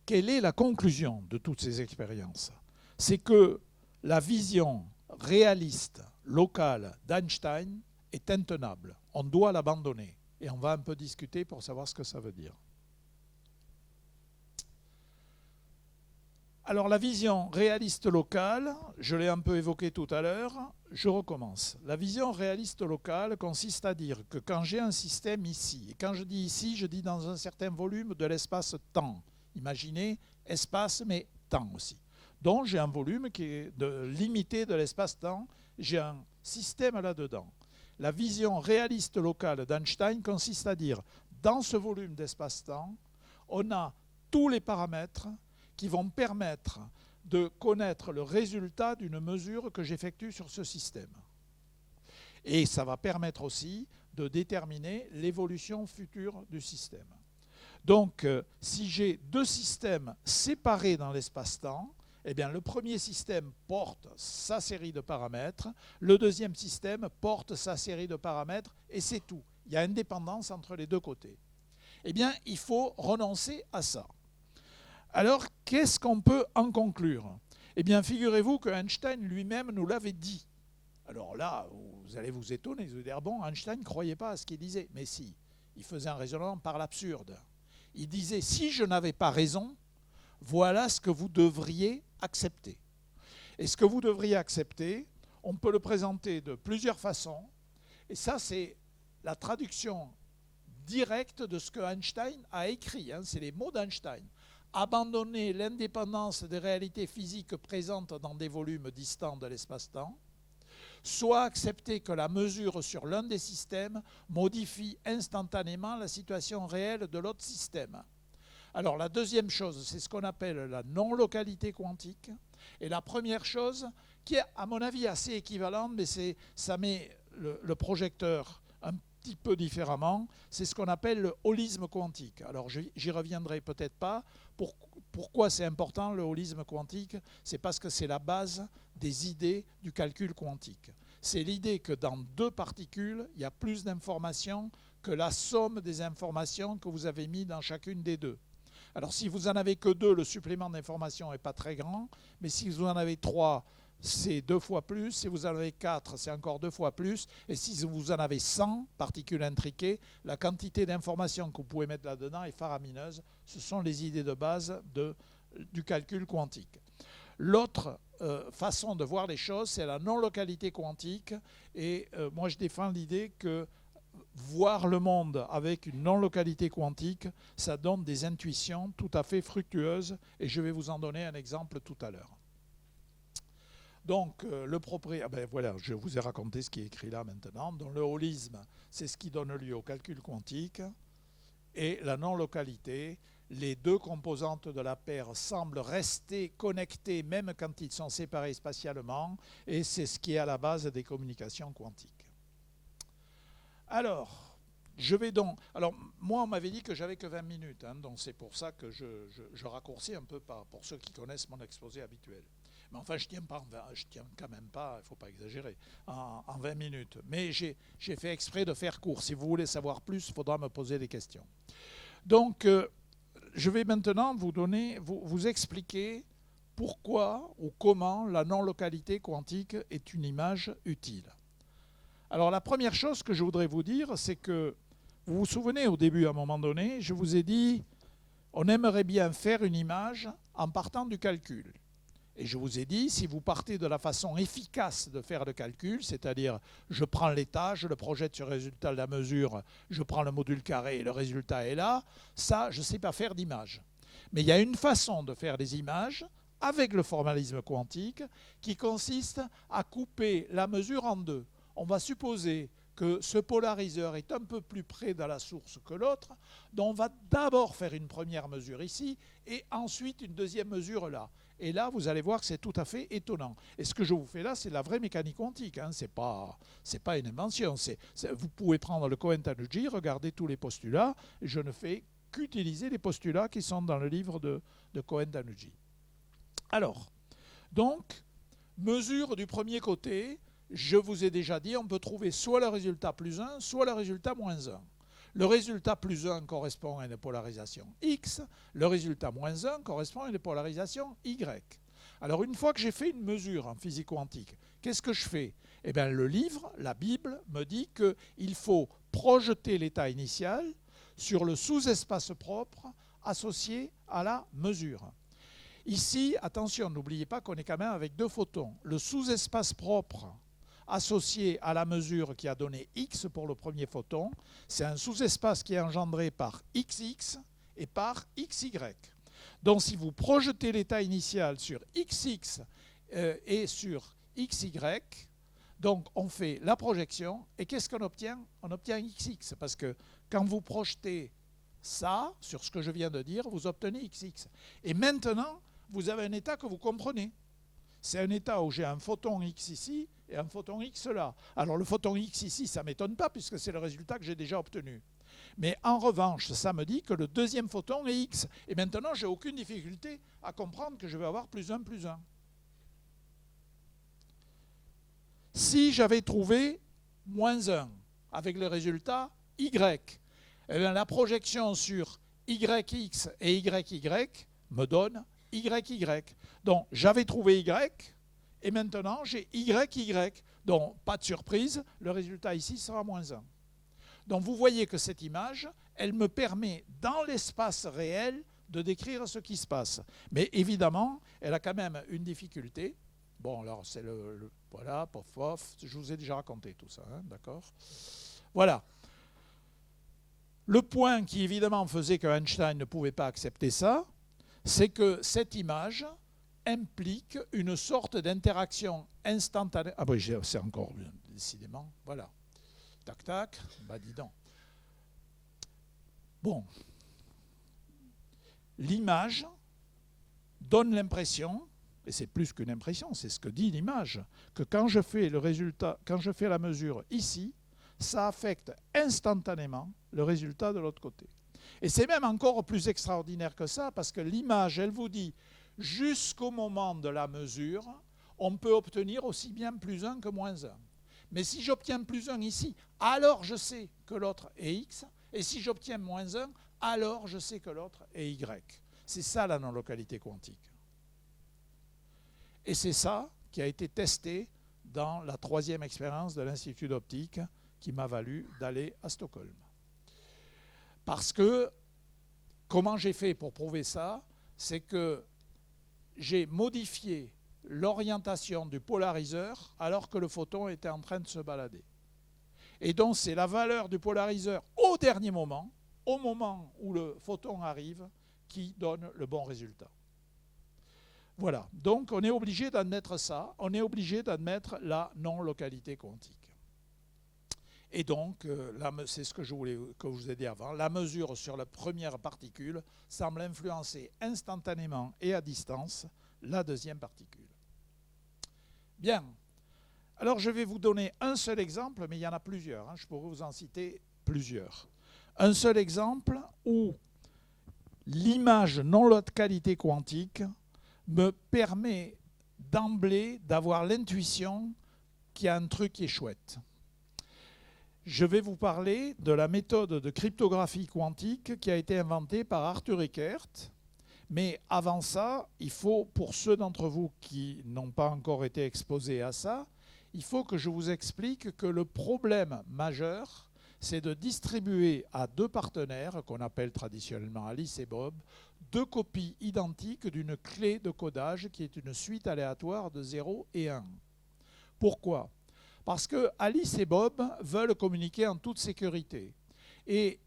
quelle est la conclusion de toutes ces expériences? C'est que la vision réaliste, locale d'Einstein est intenable. On doit l'abandonner. Et on va un peu discuter pour savoir ce que ça veut dire. Alors la vision réaliste locale, je l'ai un peu évoqué tout à l'heure, je recommence. La vision réaliste locale consiste à dire que quand j'ai un système ici, et quand je dis ici, je dis dans un certain volume de l'espace-temps. Imaginez espace mais temps aussi. Donc j'ai un volume qui est limité de l'espace-temps, j'ai un système là-dedans. La vision réaliste locale d'Einstein consiste à dire, dans ce volume d'espace-temps, on a tous les paramètres qui vont permettre de connaître le résultat d'une mesure que j'effectue sur ce système. Et ça va permettre aussi de déterminer l'évolution future du système. Donc, si j'ai deux systèmes séparés dans l'espace-temps, eh bien, le premier système porte sa série de paramètres, le deuxième système porte sa série de paramètres, et c'est tout. Il y a indépendance entre les deux côtés. Eh bien, il faut renoncer à ça. Alors, qu'est-ce qu'on peut en conclure? Eh bien, figurez-vous que Einstein lui-même nous l'avait dit. Alors là, vous allez vous étonner, vous allez dire, bon, Einstein ne croyait pas à ce qu'il disait. Mais si, il faisait un raisonnement par l'absurde. Il disait, si je n'avais pas raison, voilà ce que vous devriez accepter. Et ce que vous devriez accepter, on peut le présenter de plusieurs façons. Et ça, c'est la traduction directe de ce que Einstein a écrit. Hein, c'est les mots d'Einstein. Abandonner l'indépendance des réalités physiques présentes dans des volumes distants de l'espace-temps, soit accepter que la mesure sur l'un des systèmes modifie instantanément la situation réelle de l'autre système. Alors la deuxième chose, c'est ce qu'on appelle la non-localité quantique. Et la première chose, qui est à mon avis assez équivalente, mais ça met le projecteur un petit peu différemment, c'est ce qu'on appelle le holisme quantique. Alors j'y reviendrai peut-être pas. Pourquoi c'est important le holisme quantique? C'est parce que c'est la base des idées du calcul quantique. C'est l'idée que dans deux particules, il y a plus d'informations que la somme des informations que vous avez mis dans chacune des deux. Alors si vous en avez que deux, le supplément d'information n'est pas très grand, mais si vous en avez trois, c'est 2 fois plus. Si vous en avez 4, c'est encore 2 fois plus. Et si vous en avez 100 particules intriquées, la quantité d'informations que vous pouvez mettre là-dedans est faramineuse. Ce sont les idées de base du calcul quantique. L'autre façon de voir les choses, c'est la non-localité quantique. Et moi, je défends l'idée que voir le monde avec une non-localité quantique, ça donne des intuitions tout à fait fructueuses. Et je vais vous en donner un exemple tout à l'heure. Donc, voilà, je vous ai raconté ce qui est écrit là maintenant. Donc, le holisme, c'est ce qui donne lieu au calcul quantique. Et la non-localité, les deux composantes de la paire semblent rester connectées même quand ils sont séparés spatialement. Et c'est ce qui est à la base des communications quantiques. Alors, moi, on m'avait dit que j'avais que 20 minutes. Donc, c'est pour ça que je raccourcis un peu pour ceux qui connaissent mon exposé habituel. Mais enfin, je tiens quand même pas, il ne faut pas exagérer, en 20 minutes. Mais j'ai fait exprès de faire court. Si vous voulez savoir plus, il faudra me poser des questions. Donc, je vais maintenant vous expliquer pourquoi ou comment la non-localité quantique est une image utile. Alors, la première chose que je voudrais vous dire, c'est que, vous vous souvenez, au début, à un moment donné, je vous ai dit, on aimerait bien faire une image en partant du calcul. Et je vous ai dit, si vous partez de la façon efficace de faire le calcul, c'est-à-dire je prends l'état, je le projette sur le résultat de la mesure, je prends le module carré et le résultat est là, ça, je ne sais pas faire d'image. Mais il y a une façon de faire des images avec le formalisme quantique qui consiste à couper la mesure en deux. On va supposer que ce polariseur est un peu plus près de la source que l'autre, donc on va d'abord faire une première mesure ici et ensuite une deuxième mesure là. Et là, vous allez voir que c'est tout à fait étonnant. Et ce que je vous fais là, c'est de la vraie mécanique quantique. Ce n'est pas une invention. Vous pouvez prendre le Cohen-Tanuji, regarder tous les postulats. Et je ne fais qu'utiliser les postulats qui sont dans le livre de Cohen-Tanuji. Alors, donc, mesure du premier côté, je vous ai déjà dit, on peut trouver soit le résultat plus 1, soit le résultat moins 1. Le résultat plus 1 correspond à une polarisation X, le résultat moins 1 correspond à une polarisation Y. Alors une fois que j'ai fait une mesure en physique quantique, qu'est-ce que je fais? Eh bien le livre, la Bible, me dit qu'il faut projeter l'état initial sur le sous-espace propre associé à la mesure. Ici, attention, n'oubliez pas qu'on est quand même avec deux photons. Le sous-espace propre associé à la mesure qui a donné X pour le premier photon, c'est un sous-espace qui est engendré par XX et par XY. Donc si vous projetez l'état initial sur XX et sur XY, donc on fait la projection, et qu'est-ce qu'on obtient? On obtient XX, parce que quand vous projetez ça sur ce que je viens de dire, vous obtenez XX. Et maintenant, vous avez un état que vous comprenez. C'est un état où j'ai un photon X ici et un photon X là. Alors le photon X ici, ça ne m'étonne pas puisque c'est le résultat que j'ai déjà obtenu. Mais en revanche, ça me dit que le deuxième photon est X. Et maintenant, je n'ai aucune difficulté à comprendre que je vais avoir plus 1, plus 1. Si j'avais trouvé moins 1 avec le résultat Y, eh bien, la projection sur YX et YY me donne YY. Donc, j'avais trouvé Y, et maintenant, j'ai YY. Donc, pas de surprise, le résultat ici sera moins 1. Donc, vous voyez que cette image, elle me permet, dans l'espace réel, de décrire ce qui se passe. Mais évidemment, elle a quand même une difficulté. Bon, alors, c'est voilà, pof, pof, je vous ai déjà raconté tout ça, d'accord? Voilà. Le point qui, évidemment, faisait que Einstein ne pouvait pas accepter ça, c'est que cette image implique une sorte d'interaction instantanée. Ah oui, c'est encore décidément. Voilà. Tac, tac. Bah, dis donc. Bon. l'image donne l'impression, et c'est plus qu'une impression, c'est ce que dit l'image, que quand je fais le résultat, quand je fais la mesure ici, ça affecte instantanément le résultat de l'autre côté. Et c'est même encore plus extraordinaire que ça, parce que l'image, elle vous dit, jusqu'au moment de la mesure, on peut obtenir aussi bien +1 que -1. Mais si j'obtiens +1 ici, alors je sais que l'autre est x, et si j'obtiens -1, alors je sais que l'autre est y. C'est ça la non-localité quantique. Et c'est ça qui a été testé dans la 3e expérience de l'Institut d'optique qui m'a valu d'aller à Stockholm. Parce que, comment j'ai fait pour prouver ça? C'est que j'ai modifié l'orientation du polariseur alors que le photon était en train de se balader. Et donc c'est la valeur du polariseur au dernier moment, au moment où le photon arrive, qui donne le bon résultat. Voilà, donc on est obligé d'admettre ça, on est obligé d'admettre la non-localité quantique. Et donc, c'est ce que je vous ai dit avant, la mesure sur la première particule semble influencer instantanément et à distance la deuxième particule. Bien, alors je vais vous donner un seul exemple, mais il y en a plusieurs, je pourrais vous en citer plusieurs. Un seul exemple où l'image non-localité quantique me permet d'emblée d'avoir l'intuition qu'il y a un truc qui est chouette. Je vais vous parler de la méthode de cryptographie quantique qui a été inventée par Arthur Eckert. Mais avant ça, il faut, pour ceux d'entre vous qui n'ont pas encore été exposés à ça, il faut que je vous explique que le problème majeur, c'est de distribuer à 2 partenaires, qu'on appelle traditionnellement Alice et Bob, 2 copies identiques d'une clé de codage qui est une suite aléatoire de 0 et 1. Pourquoi ? Parce que Alice et Bob veulent communiquer en toute sécurité. Et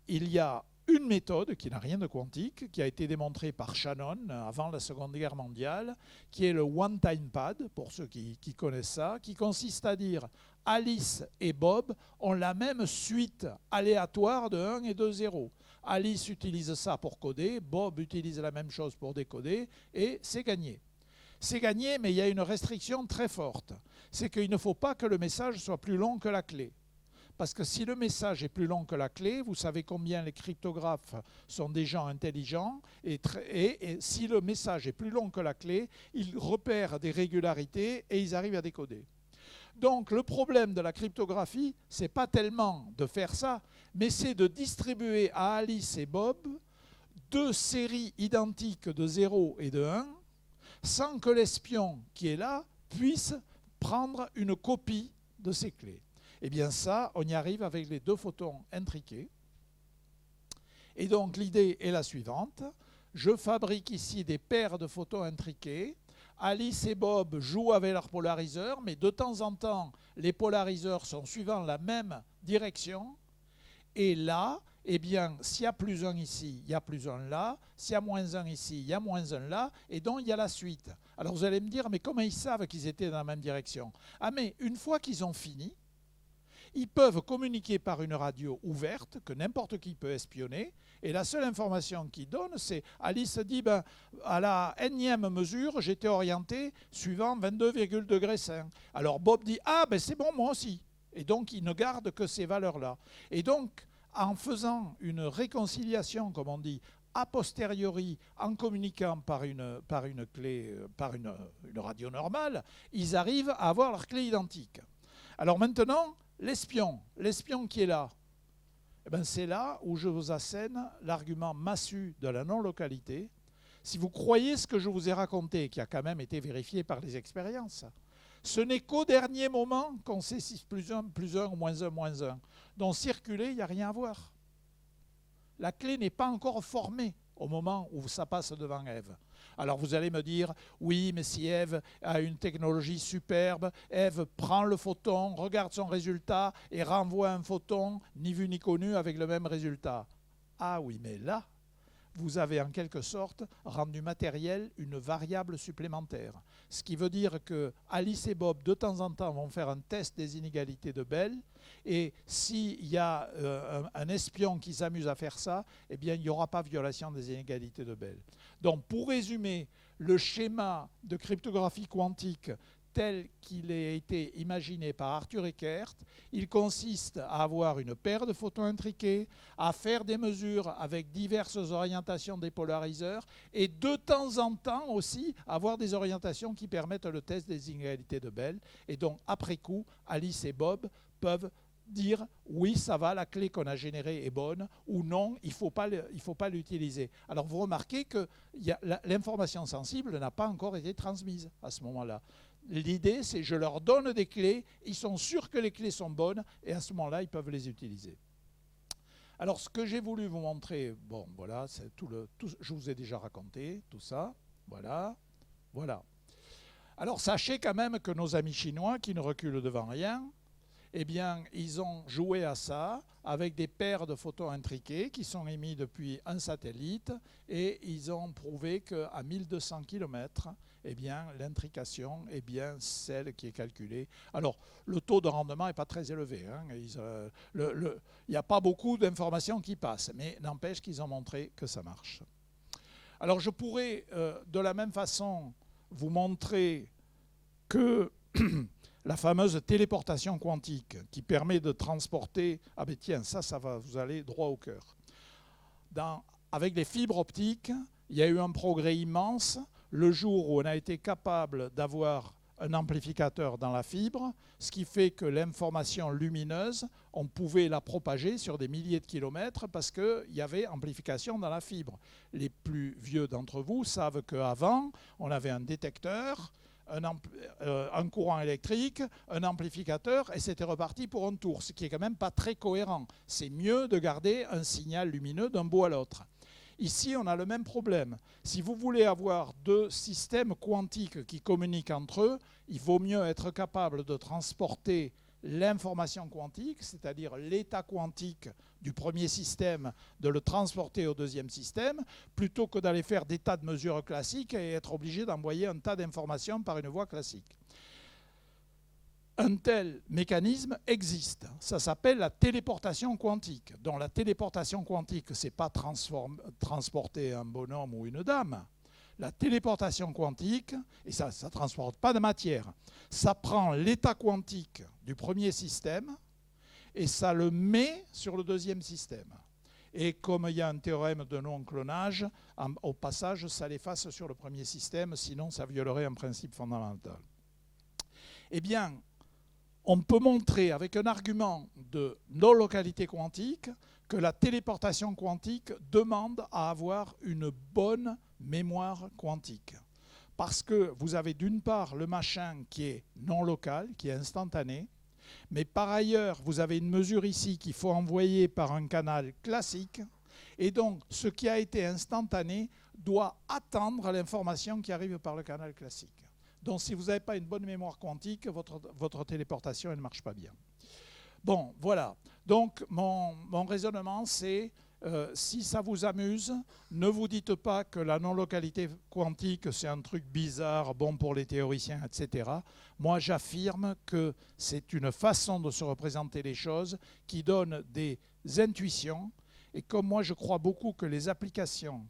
il y a une méthode qui n'a rien de quantique, qui a été démontrée par Shannon avant la Seconde Guerre mondiale, qui est le one-time pad, pour ceux qui connaissent ça, qui consiste à dire Alice et Bob ont la même suite aléatoire de 1 et de 0. Alice utilise ça pour coder, Bob utilise la même chose pour décoder, et c'est gagné. C'est gagné, mais il y a une restriction très forte. C'est qu'il ne faut pas que le message soit plus long que la clé. Parce que si le message est plus long que la clé, vous savez combien les cryptographes sont des gens intelligents, et si le message est plus long que la clé, ils repèrent des régularités et ils arrivent à décoder. Donc le problème de la cryptographie, ce n'est pas tellement de faire ça, mais c'est de distribuer à Alice et Bob 2 séries identiques de 0 et de 1, sans que l'espion qui est là puisse prendre une copie de ces clés. Eh bien ça, on y arrive avec les 2 photons intriqués. Et donc l'idée est la suivante. Je fabrique ici des paires de photons intriqués. Alice et Bob jouent avec leurs polariseurs, mais de temps en temps, les polariseurs sont suivant la même direction. Et là, eh bien, s'il y a +1 ici, il y a +1 là. S'il y a -1 ici, il y a -1 là. Et donc, il y a la suite. Alors, vous allez me dire, mais comment ils savent qu'ils étaient dans la même direction? Ah, mais une fois qu'ils ont fini, ils peuvent communiquer par une radio ouverte que n'importe qui peut espionner. Et la seule information qu'ils donnent, c'est Alice dit, à la énième mesure, j'étais orienté suivant 22,5. Alors Bob dit, ah ben c'est bon, moi aussi. Et donc il ne garde que ces valeurs-là. Et donc en faisant une réconciliation, comme on dit, a posteriori, en communiquant par une clé, par une radio normale, ils arrivent à avoir leur clé identique. Alors maintenant, l'espion qui est là, eh ben c'est là où je vous assène l'argument massu de la non-localité. Si vous croyez ce que je vous ai raconté, qui a quand même été vérifié par les expériences, ce n'est qu'au dernier moment qu'on sait si +1 ou -1. Donc circuler, il n'y a rien à voir. La clé n'est pas encore formée au moment où ça passe devant Ève. Alors vous allez me dire, oui, mais si Ève a une technologie superbe, Ève prend le photon, regarde son résultat et renvoie un photon, ni vu ni connu, avec le même résultat. Ah oui, mais là, vous avez en quelque sorte rendu matériel une variable supplémentaire. Ce qui veut dire que Alice et Bob, de temps en temps, vont faire un test des inégalités de Bell, et s'il y a un espion qui s'amuse à faire ça, eh bien, il n'y aura pas violation des inégalités de Bell. Donc, pour résumer, le schéma de cryptographie quantique tel qu'il a été imaginé par Arthur Eckert, il consiste à avoir une paire de photons intriqués, à faire des mesures avec diverses orientations des polariseurs et de temps en temps aussi avoir des orientations qui permettent le test des inégalités de Bell. Et donc, après coup, Alice et Bob peuvent dire oui, ça va, la clé qu'on a générée est bonne, ou non, il ne faut pas l'utiliser. Alors vous remarquez que l'information sensible n'a pas encore été transmise à ce moment-là. L'idée, c'est je leur donne des clés, ils sont sûrs que les clés sont bonnes, et à ce moment-là, ils peuvent les utiliser. Alors, ce que j'ai voulu vous montrer, bon, voilà, c'est je vous ai déjà raconté tout ça, voilà. Alors, sachez quand même que nos amis chinois, qui ne reculent devant rien, eh bien, ils ont joué à ça avec des paires de photons intriqués qui sont émis depuis un satellite, et ils ont prouvé qu'à 1200 km, eh bien, l'intrication est bien celle qui est calculée. Alors, le taux de rendement n'est pas très élevé. Hein. Il n'y a pas beaucoup d'informations qui passent, mais n'empêche qu'ils ont montré que ça marche. Alors, je pourrais de la même façon vous montrer que la fameuse téléportation quantique qui permet de transporter... Ah ben tiens, ça va vous aller droit au cœur. Avec les fibres optiques, il y a eu un progrès immense le jour où on a été capable d'avoir un amplificateur dans la fibre, ce qui fait que l'information lumineuse, on pouvait la propager sur des milliers de kilomètres parce qu'il y avait amplification dans la fibre. Les plus vieux d'entre vous savent qu'avant, on avait un détecteur, un courant électrique, un amplificateur, et c'était reparti pour un tour, ce qui est quand même pas très cohérent. C'est mieux de garder un signal lumineux d'un bout à l'autre. Ici, on a le même problème. Si vous voulez avoir deux systèmes quantiques qui communiquent entre eux, il vaut mieux être capable de transporter l'information quantique, c'est-à-dire l'état quantique du premier système, de le transporter au deuxième système, plutôt que d'aller faire des tas de mesures classiques et être obligé d'envoyer un tas d'informations par une voie classique. Un tel mécanisme existe. Ça s'appelle la téléportation quantique. Donc la téléportation quantique, ce n'est pas transporter un bonhomme ou une dame. La téléportation quantique, et ça ne transporte pas de matière, ça prend l'état quantique du premier système et ça le met sur le deuxième système. Et comme il y a un théorème de non-clonage, au passage, ça l'efface sur le premier système, sinon ça violerait un principe fondamental. Eh bien, on peut montrer avec un argument de non-localité quantique que la téléportation quantique demande à avoir une bonne mémoire quantique. Parce que vous avez d'une part le machin qui est non local, qui est instantané, mais par ailleurs, vous avez une mesure ici qu'il faut envoyer par un canal classique, et donc ce qui a été instantané doit attendre l'information qui arrive par le canal classique. Donc si vous n'avez pas une bonne mémoire quantique, votre téléportation elle ne marche pas bien. Bon, voilà. Donc mon raisonnement, c'est si ça vous amuse, ne vous dites pas que la non-localité quantique, c'est un truc bizarre, bon pour les théoriciens, etc. Moi, j'affirme que c'est une façon de se représenter les choses qui donne des intuitions. Et comme moi, je crois beaucoup que les applications,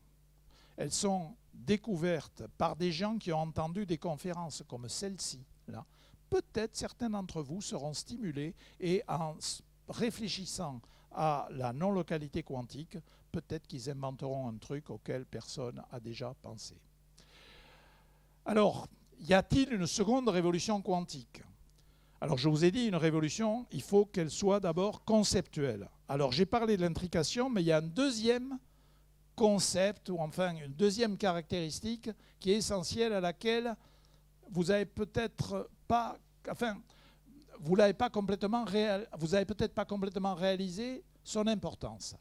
elles sont découvertes par des gens qui ont entendu des conférences comme celle-ci, là, peut-être certains d'entre vous seront stimulés et en réfléchissant à la non-localité quantique, peut-être qu'ils inventeront un truc auquel personne n'a déjà pensé. Alors, y a-t-il une seconde révolution quantique? Alors, je vous ai dit, une révolution, il faut qu'elle soit d'abord conceptuelle. Alors, j'ai parlé de l'intrication, mais il y a un deuxième concept, ou enfin une deuxième caractéristique qui est essentielle, à laquelle vous avez peut-être pas, enfin, vous n'avez peut-être pas complètement réalisé son importance.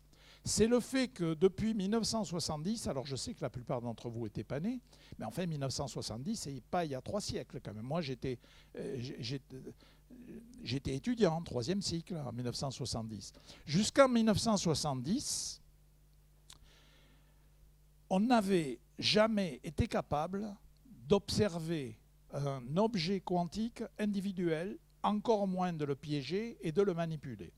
C'est le fait que depuis 1970, alors je sais que la plupart d'entre vous n'étaient pas nés, mais enfin 1970, c'est pas il y a 3 siècles quand même. Moi j'étais étudiant en 3e cycle en 1970. Jusqu'en 1970, on n'avait jamais été capable d'observer un objet quantique individuel, encore moins de le piéger et de le manipuler.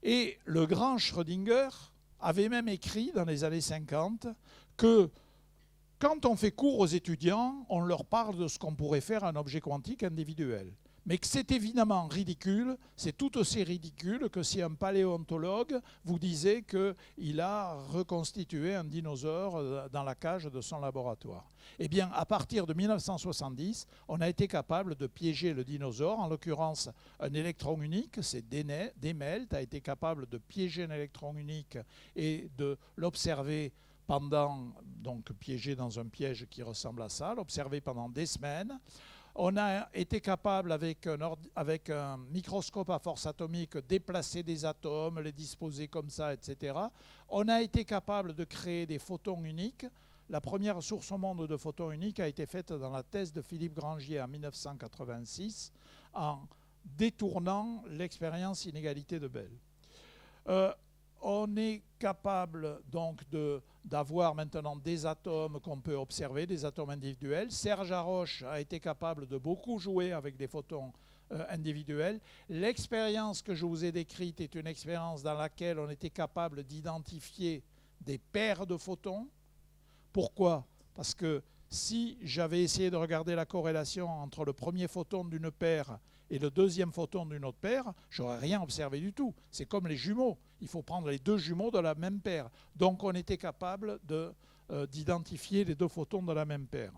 Et le grand Schrödinger avait même écrit dans les années 50 que quand on fait cours aux étudiants, on leur parle de ce qu'on pourrait faire un objet quantique individuel. Mais que c'est évidemment ridicule, c'est tout aussi ridicule que si un paléontologue vous disait qu'il a reconstitué un dinosaure dans la cage de son laboratoire. Eh bien, à partir de 1970, on a été capable de piéger le dinosaure, en l'occurrence un électron unique, c'est Demelt a été capable de piéger un électron unique et de l'observer donc piégé dans un piège qui ressemble à ça, l'observer pendant des semaines. On a été capable, avec un microscope à force atomique, déplacer des atomes, les disposer comme ça, etc. On a été capable de créer des photons uniques. La première source au monde de photons uniques a été faite dans la thèse de Philippe Grangier en 1986, en détournant l'expérience inégalité de Bell. On est capable donc d'avoir maintenant des atomes qu'on peut observer, des atomes individuels. Serge Haroche a été capable de beaucoup jouer avec des photons individuels. L'expérience que je vous ai décrite est une expérience dans laquelle on était capable d'identifier des paires de photons. Pourquoi? Parce que si j'avais essayé de regarder la corrélation entre le premier photon d'une paire et le deuxième photon d'une autre paire, je n'aurais rien observé du tout. C'est comme les jumeaux. Il faut prendre les deux jumeaux de la même paire. Donc on était capable d'identifier les deux photons de la même paire.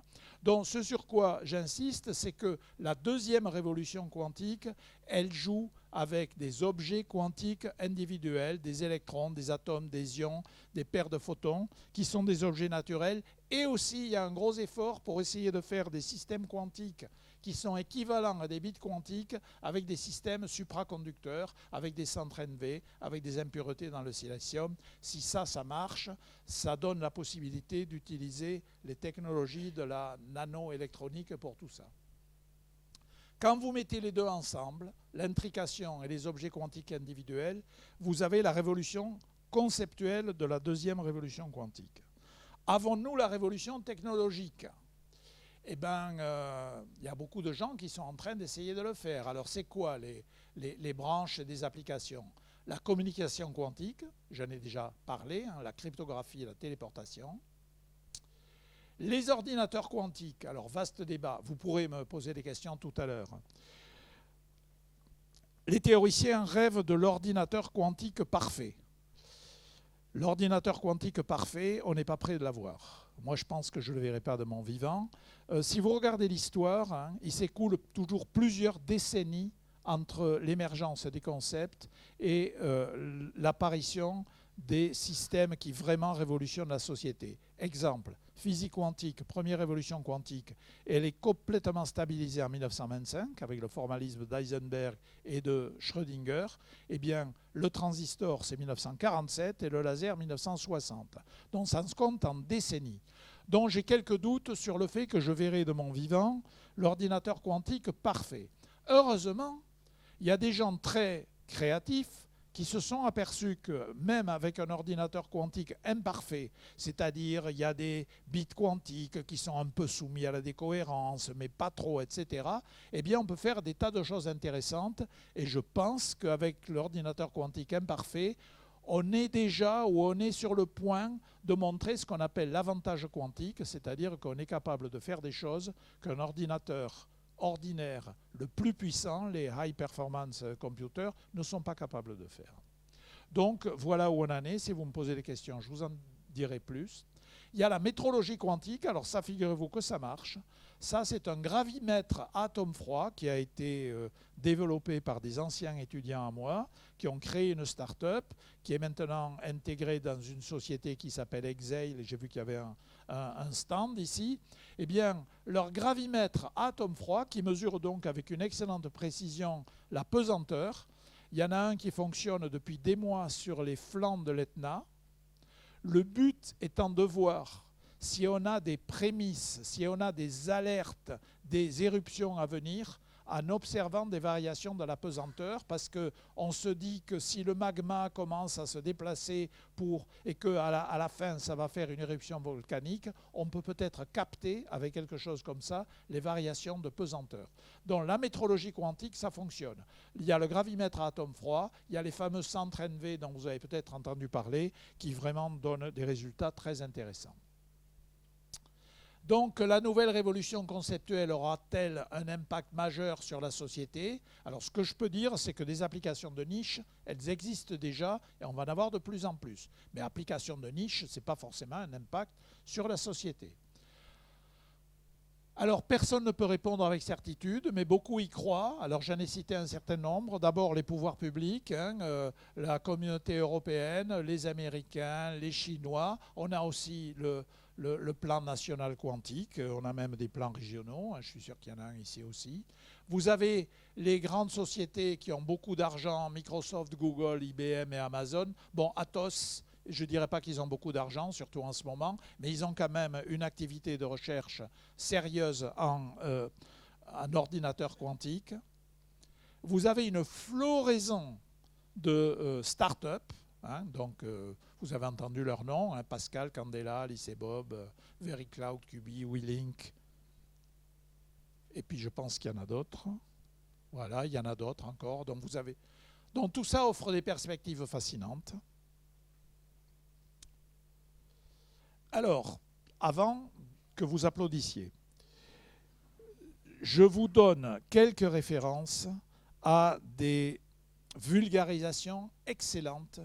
Donc ce sur quoi j'insiste, c'est que la deuxième révolution quantique, elle joue avec des objets quantiques individuels, des électrons, des atomes, des ions, des paires de photons, qui sont des objets naturels. Et aussi, il y a un gros effort pour essayer de faire des systèmes quantiques qui sont équivalents à des bits quantiques avec des systèmes supraconducteurs, avec des centres NV, avec des impuretés dans le silicium. Si ça marche, ça donne la possibilité d'utiliser les technologies de la nanoélectronique pour tout ça. Quand vous mettez les deux ensemble, l'intrication et les objets quantiques individuels, vous avez la révolution conceptuelle de la deuxième révolution quantique. Avons-nous la révolution technologique ? Eh bien, y a beaucoup de gens qui sont en train d'essayer de le faire. Alors, c'est quoi les branches des applications? La communication quantique, j'en ai déjà parlé, la cryptographie et la téléportation. Les ordinateurs quantiques, alors vaste débat, vous pourrez me poser des questions tout à l'heure. Les théoriciens rêvent de l'ordinateur quantique parfait. L'ordinateur quantique parfait, on n'est pas prêt de l'avoir. Moi, je pense que je ne le verrai pas de mon vivant. Si vous regardez l'histoire, il s'écoule toujours plusieurs décennies entre l'émergence des concepts et l'apparition des systèmes qui vraiment révolutionnent la société. Exemple, physique quantique, première révolution quantique, elle est complètement stabilisée en 1925 avec le formalisme d'Heisenberg et de Schrödinger. Eh bien, le transistor, c'est 1947 et le laser, 1960. Donc, ça se compte en décennies. Donc, j'ai quelques doutes sur le fait que je verrai de mon vivant l'ordinateur quantique parfait. Heureusement, il y a des gens très créatifs qui se sont aperçus que même avec un ordinateur quantique imparfait, c'est-à-dire il y a des bits quantiques qui sont un peu soumis à la décohérence, mais pas trop, etc., eh bien on peut faire des tas de choses intéressantes. Et je pense qu'avec l'ordinateur quantique imparfait, on est déjà ou on est sur le point de montrer ce qu'on appelle l'avantage quantique, c'est-à-dire qu'on est capable de faire des choses qu'un ordinateur ordinaire, le plus puissant, les high performance computers, ne sont pas capables de faire. Donc voilà où on en est. Si vous me posez des questions, je vous en dirai plus. Il y a la métrologie quantique, alors ça, figurez-vous que ça marche. Ça, c'est un gravimètre atome froid qui a été développé par des anciens étudiants à moi, qui ont créé une start-up, qui est maintenant intégrée dans une société qui s'appelle Exail. J'ai vu qu'il y avait un stand ici. Eh bien, leur gravimètre atome froid, qui mesure donc avec une excellente précision la pesanteur, il y en a un qui fonctionne depuis des mois sur les flancs de l'Etna. Le but étant de voir si on a des prémices, si on a des alertes, des éruptions à venir, en observant des variations de la pesanteur, parce qu'on se dit que si le magma commence à se déplacer et qu'à la fin ça va faire une éruption volcanique, on peut peut-être capter avec quelque chose comme ça les variations de pesanteur. Donc la métrologie quantique, ça fonctionne. Il y a le gravimètre à atomes froids, il y a les fameux centres NV dont vous avez peut-être entendu parler, qui vraiment donnent des résultats très intéressants. Donc la nouvelle révolution conceptuelle aura-t-elle un impact majeur sur la société? Alors ce que je peux dire, c'est que des applications de niche, elles existent déjà et on va en avoir de plus en plus. Mais application de niche, ce n'est pas forcément un impact sur la société. Alors personne ne peut répondre avec certitude, mais beaucoup y croient. Alors j'en ai cité un certain nombre. D'abord les pouvoirs publics, la communauté européenne, les Américains, les Chinois. On a aussi le plan national quantique, on a même des plans régionaux, je suis sûr qu'il y en a un ici aussi. Vous avez les grandes sociétés qui ont beaucoup d'argent, Microsoft, Google, IBM et Amazon. Bon, Atos, je ne dirais pas qu'ils ont beaucoup d'argent, surtout en ce moment, mais ils ont quand même une activité de recherche sérieuse en ordinateur quantique. Vous avez une floraison de start-up. Donc, vous avez entendu leur nom, Pascal, Candela, Lycée-Bob, VeryCloud, QB, WeLink. Et puis, je pense qu'il y en a d'autres. Voilà, il y en a d'autres encore. Donc, tout ça offre des perspectives fascinantes. Alors, avant que vous applaudissiez, je vous donne quelques références à des vulgarisations excellentes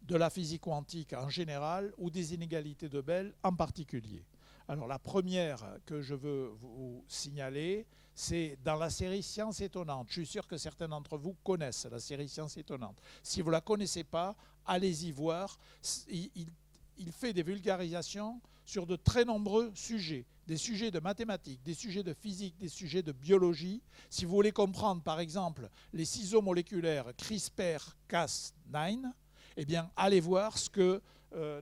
de la physique quantique en général ou des inégalités de Bell en particulier. Alors la première que je veux vous signaler, c'est dans la série Sciences étonnantes. Je suis sûr que certains d'entre vous connaissent la série Sciences étonnantes. Si vous ne la connaissez pas, allez-y voir. Il fait des vulgarisations sur de très nombreux sujets. Des sujets de mathématiques, des sujets de physique, des sujets de biologie. Si vous voulez comprendre, par exemple, les ciseaux moléculaires CRISPR-Cas9, eh bien, allez voir ce que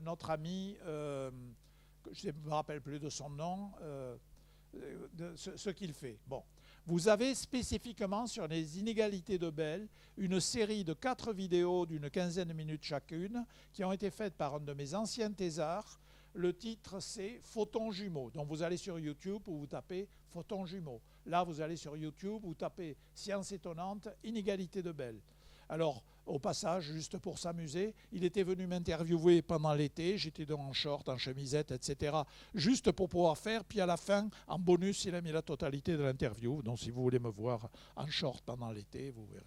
notre ami, je ne me rappelle plus de son nom, ce qu'il fait. Bon. Vous avez spécifiquement sur les inégalités de Bell une série de 4 vidéos d'une quinzaine de minutes chacune qui ont été faites par un de mes anciens thésards. Le titre, c'est « Photons jumeaux ». Donc vous allez sur YouTube où vous tapez « Photons jumeaux ». Là, vous allez sur YouTube, vous tapez « Sciences étonnantes, inégalités de Bell ». Alors, au passage, juste pour s'amuser, il était venu m'interviewer pendant l'été, j'étais donc en short, en chemisette, etc., juste pour pouvoir faire, puis à la fin, en bonus, il a mis la totalité de l'interview, donc si vous voulez me voir en short pendant l'été, vous verrez.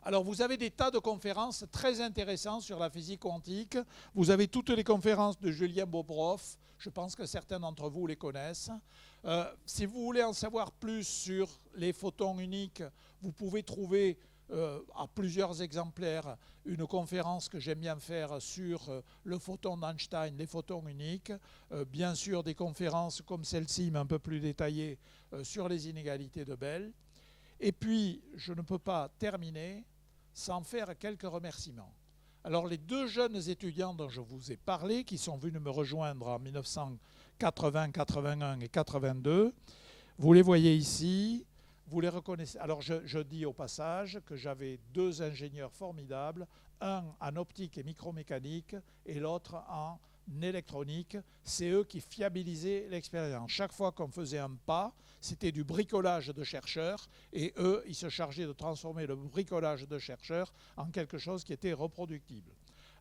Alors, vous avez des tas de conférences très intéressantes sur la physique quantique. Vous avez toutes les conférences de Julien Bobroff. Je pense que certains d'entre vous les connaissent. Si vous voulez en savoir plus sur les photons uniques, vous pouvez trouver à plusieurs exemplaires une conférence que j'aime bien faire sur le photon d'Einstein, les photons uniques. Bien sûr, des conférences comme celle-ci, mais un peu plus détaillées, sur les inégalités de Bell. Et puis, je ne peux pas terminer sans faire quelques remerciements. Alors, les 2 jeunes étudiants dont je vous ai parlé, qui sont venus me rejoindre en 1980, 81 et 82, vous les voyez ici, vous les reconnaissez. Alors, je dis au passage que j'avais 2 ingénieurs formidables, un en optique et micromécanique et l'autre en électronique. C'est eux qui fiabilisaient l'expérience. Chaque fois qu'on faisait un pas, c'était du bricolage de chercheurs et eux, ils se chargeaient de transformer le bricolage de chercheurs en quelque chose qui était reproductible.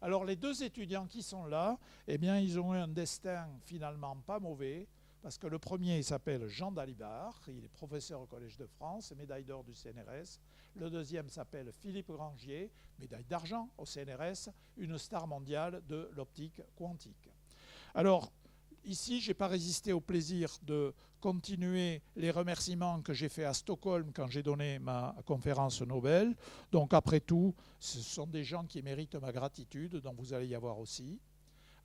Alors les 2 étudiants qui sont là, eh bien, ils ont eu un destin finalement pas mauvais, parce que le premier, il s'appelle Jean Dalibard, il est professeur au Collège de France, médaille d'or du CNRS. Le deuxième s'appelle Philippe Grangier, médaille d'argent au CNRS, une star mondiale de l'optique quantique. Alors, ici, je n'ai pas résisté au plaisir de continuer les remerciements que j'ai faits à Stockholm quand j'ai donné ma conférence Nobel. Donc, après tout, ce sont des gens qui méritent ma gratitude, dont vous allez y avoir aussi.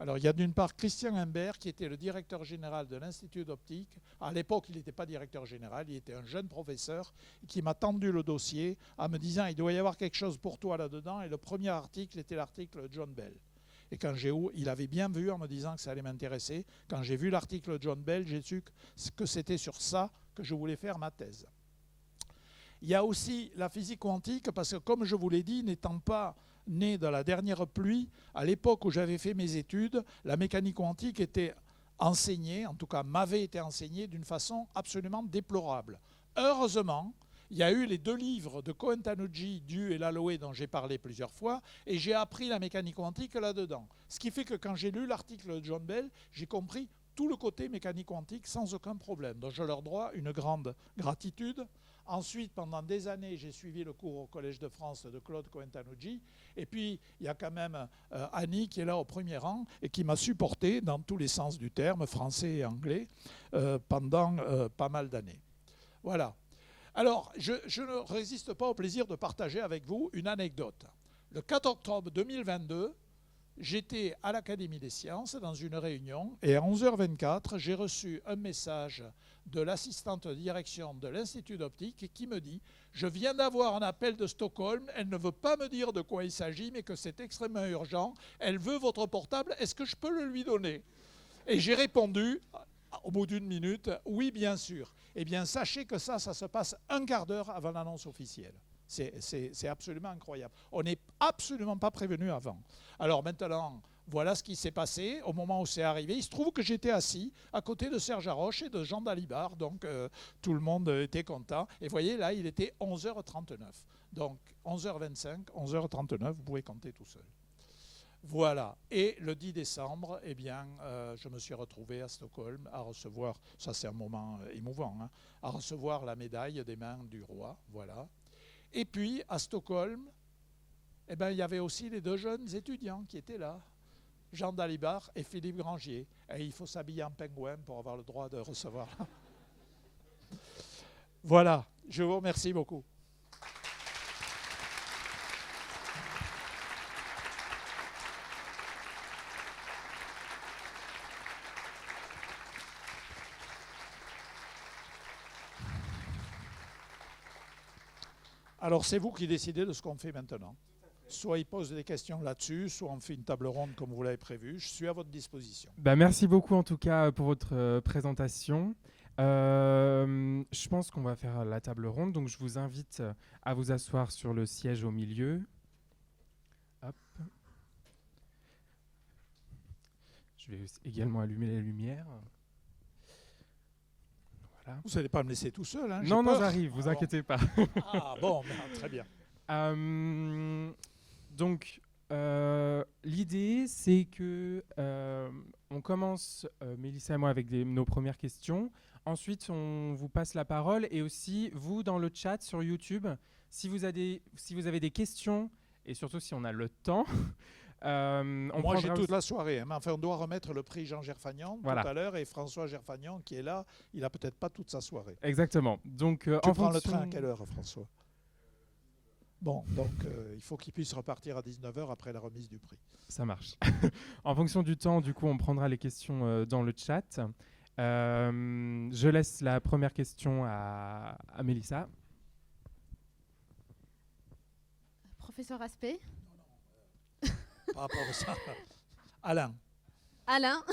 Alors, il y a d'une part Christian Imbert, qui était le directeur général de l'Institut d'optique. À l'époque, il n'était pas directeur général, il était un jeune professeur qui m'a tendu le dossier en me disant « il doit y avoir quelque chose pour toi là-dedans ». Et le premier article était l'article John Bell. Et quand il avait bien vu en me disant que ça allait m'intéresser. Quand j'ai vu l'article John Bell, j'ai su que c'était sur ça que je voulais faire ma thèse. Il y a aussi la physique quantique, parce que comme je vous l'ai dit, n'étant pas né dans la dernière pluie, à l'époque où j'avais fait mes études, la mécanique quantique était enseignée, en tout cas m'avait été enseignée d'une façon absolument déplorable. Heureusement, il y a eu les 2 livres de Cohen-Tanuji, Du et Laloé, dont j'ai parlé plusieurs fois, et j'ai appris la mécanique quantique là-dedans. Ce qui fait que quand j'ai lu l'article de John Bell, j'ai compris tout le côté mécanique quantique sans aucun problème. Donc je leur dois une grande gratitude. Ensuite, pendant des années, j'ai suivi le cours au Collège de France de Claude Cohen-Tanuji. Et puis, il y a quand même Annie qui est là au premier rang et qui m'a supporté dans tous les sens du terme, français et anglais, pendant pas mal d'années. Voilà. Alors, je ne résiste pas au plaisir de partager avec vous une anecdote. Le 4 octobre 2022, j'étais à l'Académie des sciences dans une réunion et à 11h24, j'ai reçu un message de l'assistante de direction de l'Institut d'optique qui me dit « Je viens d'avoir un appel de Stockholm, elle ne veut pas me dire de quoi il s'agit, mais que c'est extrêmement urgent. Elle veut votre portable, est-ce que je peux le lui donner ?» Et j'ai répondu, au bout d'une minute, « Oui, bien sûr. » Eh bien, sachez que ça se passe un quart d'heure avant l'annonce officielle. C'est absolument incroyable. On n'est absolument pas prévenu avant. Alors maintenant, voilà ce qui s'est passé au moment où c'est arrivé. Il se trouve que j'étais assis à côté de Serge Haroche et de Jean Dalibard, donc tout le monde était content. Et vous voyez, là, il était 11h39. Donc 11h25, 11h39, vous pouvez compter tout seul. Voilà. Et le 10 décembre, eh bien, je me suis retrouvé à Stockholm à recevoir, ça c'est un moment émouvant, hein, à recevoir la médaille des mains du roi. Voilà. Et puis, à Stockholm, eh ben, il y avait aussi les 2 jeunes étudiants qui étaient là, Jean Dalibard et Philippe Grangier. Et il faut s'habiller en pingouin pour avoir le droit de recevoir. Voilà, je vous remercie beaucoup. Alors, c'est vous qui décidez de ce qu'on fait maintenant. Soit il pose des questions là-dessus, soit on fait une table ronde comme vous l'avez prévu. Je suis à votre disposition. Merci beaucoup en tout cas pour votre présentation. Je pense qu'on va faire la table ronde, donc je vous invite à vous asseoir sur le siège au milieu. Hop. Je vais également allumer les lumières. Voilà. Vous n'allez pas me laisser tout seul, hein? Non, j'arrive, vous inquiétez pas. Ah bon, très bien. Donc, l'idée, c'est que on commence, Mélissa et moi, avec nos premières questions. Ensuite, on vous passe la parole. Et aussi, vous, dans le chat sur YouTube, si vous avez des questions, et surtout si on a le temps, moi, j'ai toute la soirée. Hein, mais enfin, on doit remettre le prix Jean Gerfagnan tout à l'heure. Et François Gerfagnan, qui est là, il n'a peut-être pas toute sa soirée. Exactement. Donc, tu prends le train à quelle heure, François? Bon, donc il faut qu'il puisse repartir à 19h après la remise du prix. Ça marche. En fonction du temps, du coup, on prendra les questions dans le chat. Je laisse la première question à Mélissa. Professeur Aspect. Par rapport à ça. Alain.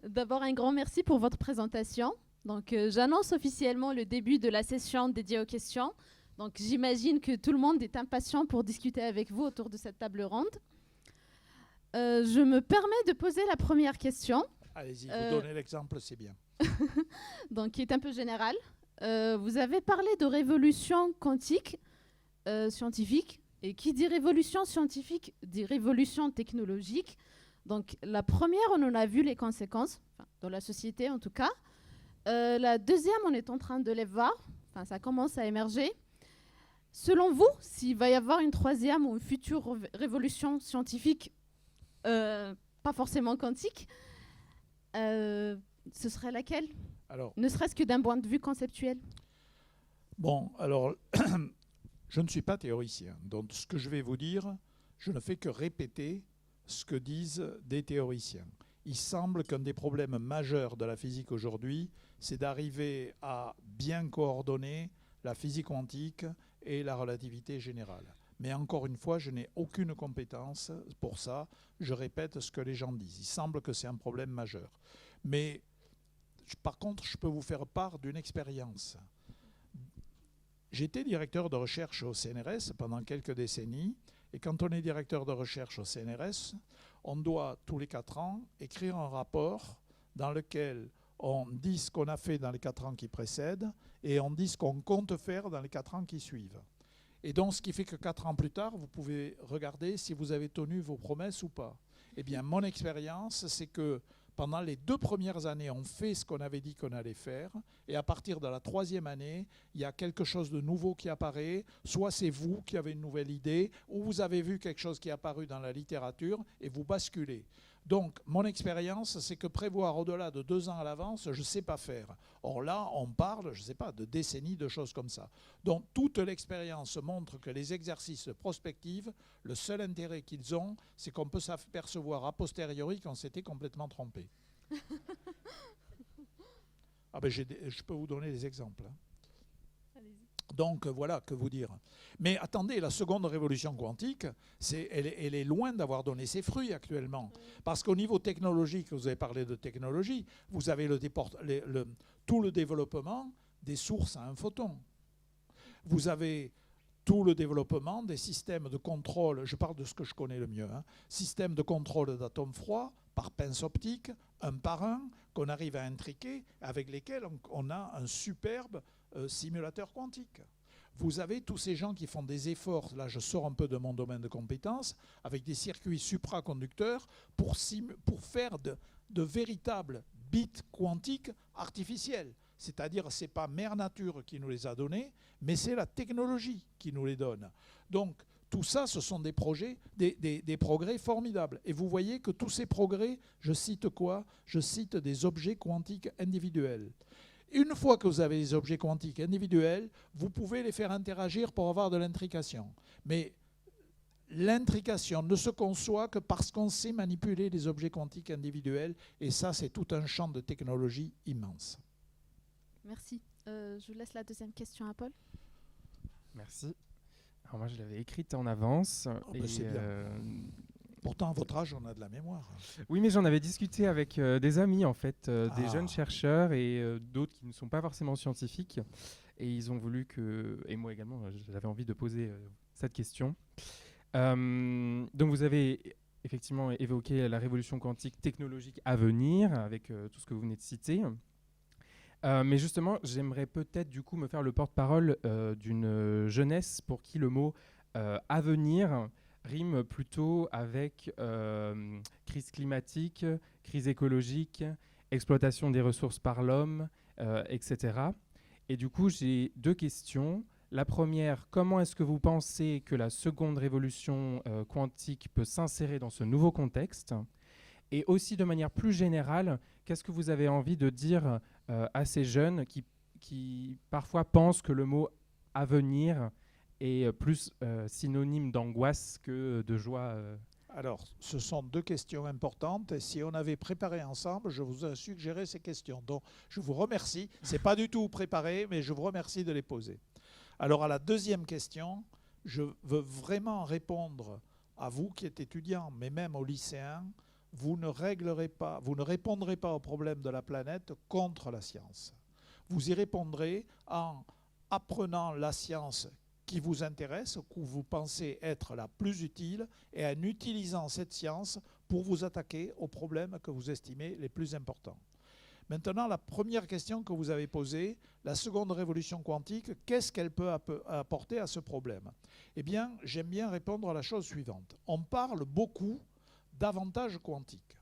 D'abord, un grand merci pour votre présentation. Donc, j'annonce officiellement le début de la session dédiée aux questions. Donc, j'imagine que tout le monde est impatient pour discuter avec vous autour de cette table ronde. Je me permets de poser la première question. Allez-y, vous donnez l'exemple, c'est bien. Donc, qui est un peu générale. Vous avez parlé de révolution quantique, scientifique. Et qui dit révolution scientifique, dit révolution technologique. Donc, la première, on en a vu les conséquences, dans la société en tout cas. La deuxième, on est en train de les voir. Ça commence à émerger. Selon vous, s'il va y avoir une troisième ou une future révolution scientifique, pas forcément quantique, ce serait laquelle? Alors, ne serait-ce que d'un point de vue conceptuel. Bon, alors, je ne suis pas théoricien. Donc, ce que je vais vous dire, je ne fais que répéter ce que disent des théoriciens. Il semble qu'un des problèmes majeurs de la physique aujourd'hui, c'est d'arriver à bien coordonner la physique quantique et la relativité générale. Mais encore une fois, je n'ai aucune compétence pour ça. Je répète ce que les gens disent. Il semble que c'est un problème majeur. Mais par contre, je peux vous faire part d'une expérience. J'étais directeur de recherche au CNRS pendant quelques décennies. Et quand on est directeur de recherche au CNRS, on doit tous les 4 ans écrire un rapport dans lequel on dit ce qu'on a fait dans les 4 ans qui précèdent et on dit ce qu'on compte faire dans les 4 ans qui suivent. Et donc, ce qui fait que 4 ans plus tard, vous pouvez regarder si vous avez tenu vos promesses ou pas. Eh bien, mon expérience, c'est que pendant les 2 premières années, on fait ce qu'on avait dit qu'on allait faire. Et à partir de la 3e année, il y a quelque chose de nouveau qui apparaît. Soit c'est vous qui avez une nouvelle idée, ou vous avez vu quelque chose qui est apparu dans la littérature et vous basculez. Donc, mon expérience, c'est que prévoir au-delà de 2 ans à l'avance, je ne sais pas faire. Or là, on parle, je ne sais pas, de décennies de choses comme ça. Donc, toute l'expérience montre que les exercices de prospective, le seul intérêt qu'ils ont, c'est qu'on peut s'apercevoir a posteriori qu'on s'était complètement trompé. Ah ben, je peux vous donner des exemples. Donc voilà, que vous dire. Mais attendez, la seconde révolution quantique, elle est loin d'avoir donné ses fruits actuellement. Parce qu'au niveau technologique, vous avez parlé de technologie, vous avez tout le développement des sources à un photon. Vous avez tout le développement des systèmes de contrôle, je parle de ce que je connais le mieux, systèmes de contrôle d'atomes froids par pince optique, un par un, qu'on arrive à intriquer, avec lesquels on a un superbe simulateur quantique. Vous avez tous ces gens qui font des efforts, là je sors un peu de mon domaine de compétences, avec des circuits supraconducteurs pour faire de véritables bits quantiques artificiels. C'est-à-dire ce n'est pas Mère Nature qui nous les a donnés, mais c'est la technologie qui nous les donne. Donc tout ça, ce sont des projets, des progrès formidables. Et vous voyez que tous ces progrès, je cite quoi? Je cite des objets quantiques individuels. Une fois que vous avez des objets quantiques individuels, vous pouvez les faire interagir pour avoir de l'intrication. Mais l'intrication ne se conçoit que parce qu'on sait manipuler les objets quantiques individuels. Et ça, c'est tout un champ de technologie immense. Merci. Je vous laisse la deuxième question à Paul. Merci. Alors moi, je l'avais écrite en avance. C'est bien. Pourtant, à votre âge, on a de la mémoire. Oui, mais j'en avais discuté avec des amis, en fait, des jeunes chercheurs et d'autres qui ne sont pas forcément scientifiques. Et ils ont voulu que, et moi également, j'avais envie de poser cette question. Donc vous avez effectivement évoqué la révolution quantique technologique à venir, avec tout ce que vous venez de citer. Mais justement, j'aimerais peut-être du coup me faire le porte-parole d'une jeunesse pour qui le mot avenir rime plutôt avec crise climatique, crise écologique, exploitation des ressources par l'homme, etc. Et du coup, j'ai 2 questions. La première, comment est-ce que vous pensez que la seconde révolution quantique peut s'insérer dans ce nouveau contexte? Et aussi, de manière plus générale, qu'est-ce que vous avez envie de dire à ces jeunes qui parfois pensent que le mot « avenir » est plus synonyme d'angoisse que de joie Alors, ce sont 2 questions importantes. Et si on avait préparé ensemble, je vous ai suggéré ces questions. Donc, je vous remercie. Ce n'est pas du tout préparé, mais je vous remercie de les poser. Alors, à la deuxième question, je veux vraiment répondre à vous qui êtes étudiants, mais même aux lycéens. Vous ne répondrez pas aux problèmes de la planète contre la science. Vous y répondrez en apprenant la science qui vous intéresse, que vous pensez être la plus utile, et en utilisant cette science pour vous attaquer aux problèmes que vous estimez les plus importants. Maintenant, la première question que vous avez posée, la seconde révolution quantique, qu'est-ce qu'elle peut apporter à ce problème? Eh bien, j'aime bien répondre à la chose suivante. On parle beaucoup d'avantages quantiques.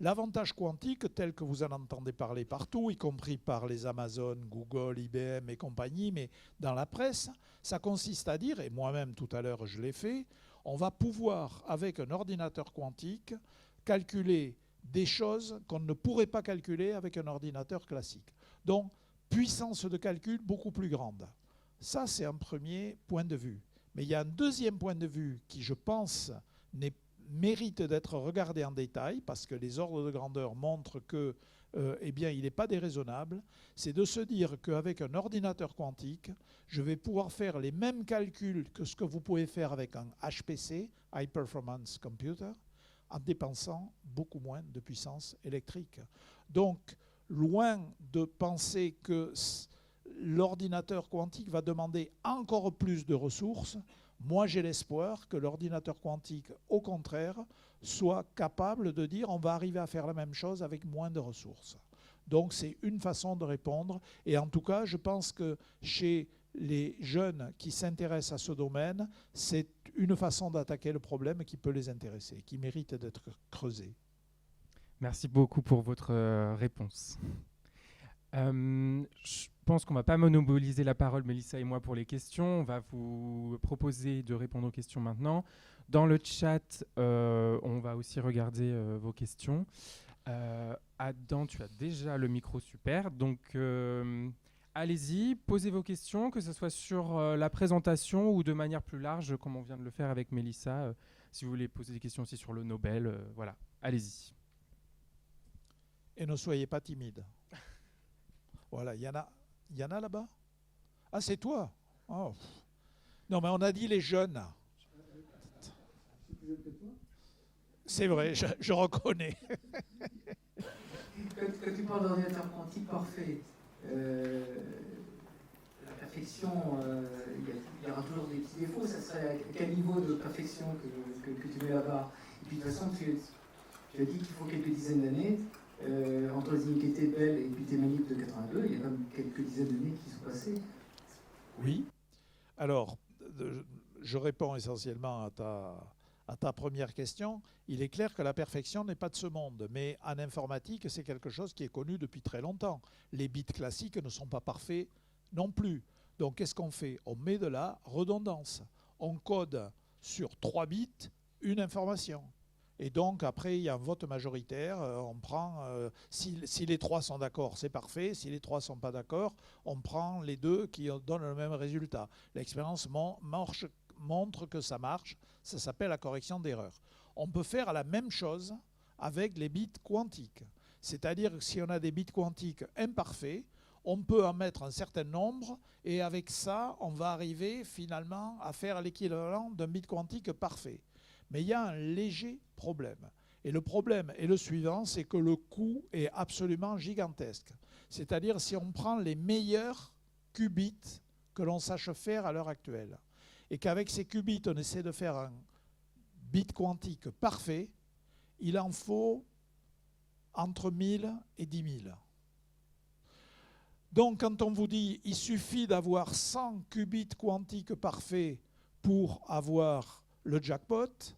L'avantage quantique, tel que vous en entendez parler partout, y compris par les Amazon, Google, IBM et compagnie, mais dans la presse, ça consiste à dire, et moi-même tout à l'heure je l'ai fait, on va pouvoir, avec un ordinateur quantique, calculer des choses qu'on ne pourrait pas calculer avec un ordinateur classique. Donc, puissance de calcul beaucoup plus grande. Ça, c'est un premier point de vue. Mais il y a un deuxième point de vue qui, je pense, mérite d'être regardé en détail, parce que les ordres de grandeur montrent que, eh bien, il n'est pas déraisonnable. C'est de se dire qu'avec un ordinateur quantique, je vais pouvoir faire les mêmes calculs que ce que vous pouvez faire avec un HPC, High Performance Computer, en dépensant beaucoup moins de puissance électrique. Donc, loin de penser que l'ordinateur quantique va demander encore plus de ressources. Moi, j'ai l'espoir que l'ordinateur quantique, au contraire, soit capable de dire on va arriver à faire la même chose avec moins de ressources. Donc, c'est une façon de répondre. Et en tout cas, je pense que chez les jeunes qui s'intéressent à ce domaine, c'est une façon d'attaquer le problème qui peut les intéresser, qui mérite d'être creusée. Merci beaucoup pour votre réponse. Je pense qu'on ne va pas monopoliser la parole, Mélissa et moi, pour les questions. On va vous proposer de répondre aux questions maintenant. Dans le chat, on va aussi regarder vos questions. Adam, tu as déjà le micro, super. Donc, allez-y, posez vos questions, que ce soit sur la présentation ou de manière plus large, comme on vient de le faire avec Mélissa. Si vous voulez poser des questions aussi sur le Nobel, voilà, allez-y. Et ne soyez pas timide. Voilà, il y en a là-bas. Ah, c'est toi. Oh. Non, mais on a dit les jeunes. C'est vrai, je reconnais. Quand tu parles d'ordinateur quantique parfait, la perfection, il y aura toujours des petits défauts. Ça serait à quel niveau de perfection que tu mets là-bas? Et puis de toute façon, tu as dit qu'il faut quelques dizaines d'années. Entre les iniquités Bell et puis tes manipes de 82, il y a quand même quelques dizaines d'années qui sont passées. Oui. Alors, je réponds essentiellement à ta première question. Il est clair que la perfection n'est pas de ce monde, mais en informatique, c'est quelque chose qui est connu depuis très longtemps. Les bits classiques ne sont pas parfaits non plus. Donc, qu'est-ce qu'on fait? On met de la redondance. On code sur 3 bits une information. Et donc, après, il y a un vote majoritaire. On prend, si les 3 sont d'accord, c'est parfait. Si les 3 ne sont pas d'accord, on prend les 2 qui donnent le même résultat. L'expérience montre que ça marche. Ça s'appelle la correction d'erreur. On peut faire la même chose avec les bits quantiques. C'est-à-dire que si on a des bits quantiques imparfaits, on peut en mettre un certain nombre et avec ça, on va arriver finalement à faire l'équivalent d'un bit quantique parfait. Mais il y a un léger problème. Et le problème est le suivant, c'est que le coût est absolument gigantesque. C'est-à-dire si on prend les meilleurs qubits que l'on sache faire à l'heure actuelle, et qu'avec ces qubits, on essaie de faire un bit quantique parfait, il en faut entre 1000 et 10 000. Donc quand on vous dit il suffit d'avoir 100 qubits quantiques parfaits pour avoir le jackpot,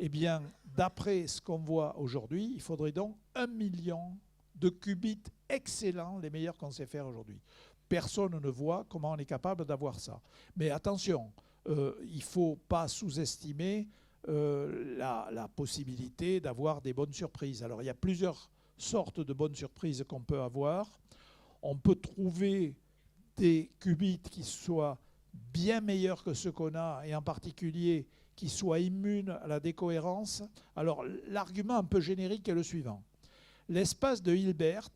eh bien, d'après ce qu'on voit aujourd'hui, il faudrait donc 1 million de qubits excellents, les meilleurs qu'on sait faire aujourd'hui. Personne ne voit comment on est capable d'avoir ça. Mais attention, il ne faut pas sous-estimer la possibilité d'avoir des bonnes surprises. Alors, il y a plusieurs sortes de bonnes surprises qu'on peut avoir. On peut trouver des qubits qui soient bien meilleurs que ceux qu'on a, et en particulier qui soient immunes à la décohérence. Alors, l'argument un peu générique est le suivant. L'espace de Hilbert,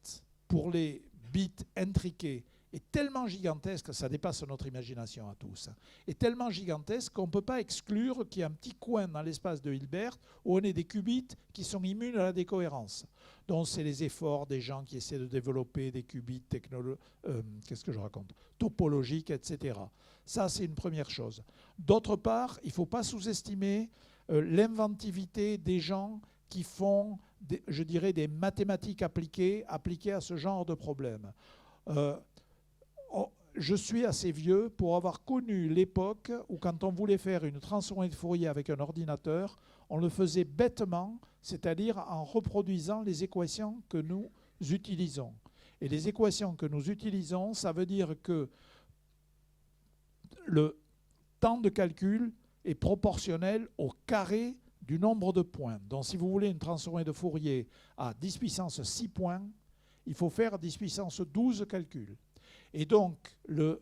pour les bits intriqués, est tellement gigantesque, ça dépasse notre imagination à tous, est tellement gigantesque qu'on ne peut pas exclure qu'il y a un petit coin dans l'espace de Hilbert où on ait des qubits qui sont immunes à la décohérence. Donc c'est les efforts des gens qui essaient de développer des qubits topologiques, etc. Ça, c'est une première chose. D'autre part, il ne faut pas sous-estimer l'inventivité des gens qui font, je dirais, des mathématiques appliquées à ce genre de problème. Je suis assez vieux pour avoir connu l'époque où quand on voulait faire une transformée de Fourier avec un ordinateur, on le faisait bêtement, c'est-à-dire en reproduisant les équations que nous utilisons. Et les équations que nous utilisons, ça veut dire que le temps de calcul est proportionnel au carré du nombre de points. Donc si vous voulez une transformée de Fourier à 10 puissance 6 points, il faut faire 10 puissance 12 calculs. Et donc, le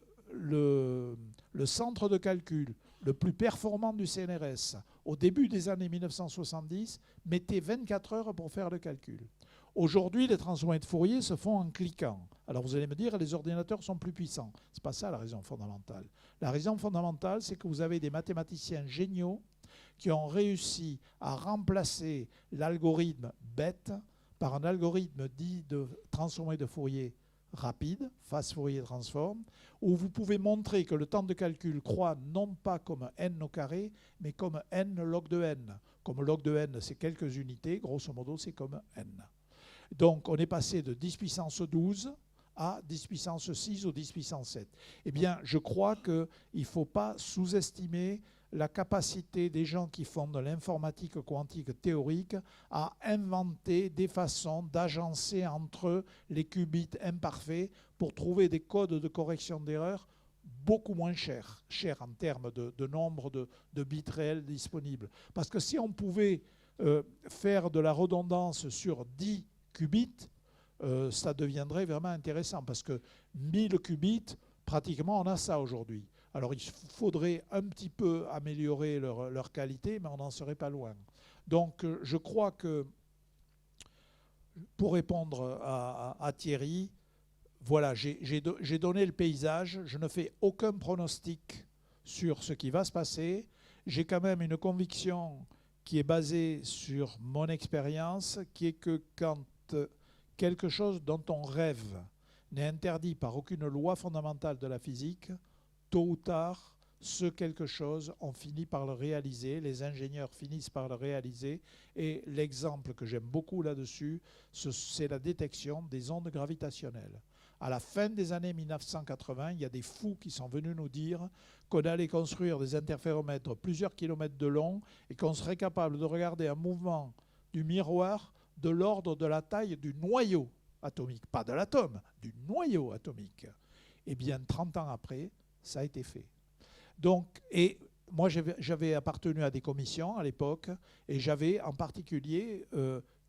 centre de calcul le plus performant du CNRS, au début des années 1970, mettait 24 heures pour faire le calcul. Aujourd'hui, les transformées de Fourier se font en cliquant. Alors vous allez me dire, les ordinateurs sont plus puissants. Ce n'est pas ça la raison fondamentale. La raison fondamentale, c'est que vous avez des mathématiciens géniaux qui ont réussi à remplacer l'algorithme bête par un algorithme dit de transformée de Fourier rapide, phase Fourier transform, où vous pouvez montrer que le temps de calcul croît non pas comme n au carré, mais comme n log de n. Comme log de n, c'est quelques unités, grosso modo, c'est comme n. Donc, on est passé de 10 puissance 12 à 10 puissance 6 ou 10 puissance 7. Eh bien, je crois qu'il ne faut pas sous-estimer la capacité des gens qui font de l'informatique quantique théorique à inventer des façons d'agencer entre eux les qubits imparfaits pour trouver des codes de correction d'erreur beaucoup moins chers en termes de nombre de bits réels disponibles. Parce que si on pouvait faire de la redondance sur 10 qubits, ça deviendrait vraiment intéressant, parce que 1000 qubits, pratiquement on a ça aujourd'hui. Alors il faudrait un petit peu améliorer leur qualité, mais on n'en serait pas loin. Donc je crois que, pour répondre à Thierry, voilà, j'ai donné le paysage, je ne fais aucun pronostic sur ce qui va se passer. J'ai quand même une conviction qui est basée sur mon expérience, qui est que quand quelque chose dont on rêve n'est interdit par aucune loi fondamentale de la physique, tôt ou tard, ce quelque chose, on finit par le réaliser, les ingénieurs finissent par le réaliser, et l'exemple que j'aime beaucoup là-dessus, c'est la détection des ondes gravitationnelles. À la fin des années 1980, il y a des fous qui sont venus nous dire qu'on allait construire des interféromètres plusieurs kilomètres de long et qu'on serait capable de regarder un mouvement du miroir de l'ordre de la taille du noyau atomique, pas de l'atome, du noyau atomique. Eh bien, 30 ans après, ça a été fait. Donc, et moi, j'avais appartenu à des commissions à l'époque, et j'avais en particulier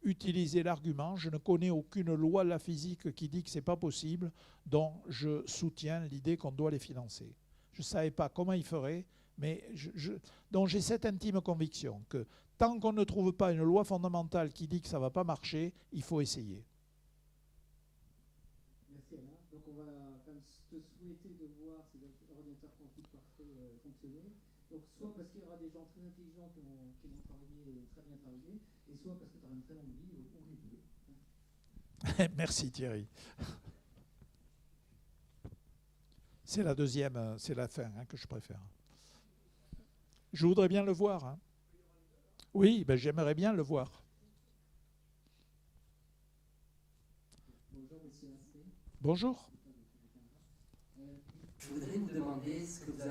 utilisé l'argument « je ne connais aucune loi de la physique qui dit que ce n'est pas possible, donc je soutiens l'idée qu'on doit les financer ». Je ne savais pas comment ils feraient, mais donc j'ai cette intime conviction que tant qu'on ne trouve pas une loi fondamentale qui dit que ça ne va pas marcher, il faut essayer. Merci Alain. Donc on va quand même te souhaiter de voir ces ordinateurs quantiques parfaits fonctionner. Donc soit parce qu'il y aura des gens très intelligents qui vont travailler, très bien travailler, et soit parce que tu auras une très longue vie, ou les deux. Merci Thierry. C'est la deuxième, c'est la fin que je préfère. Je voudrais bien le voir. Hein. Oui, ben j'aimerais bien le voir. Bonjour monsieur Astré. Bonjour. Je voudrais vous demander ce que vous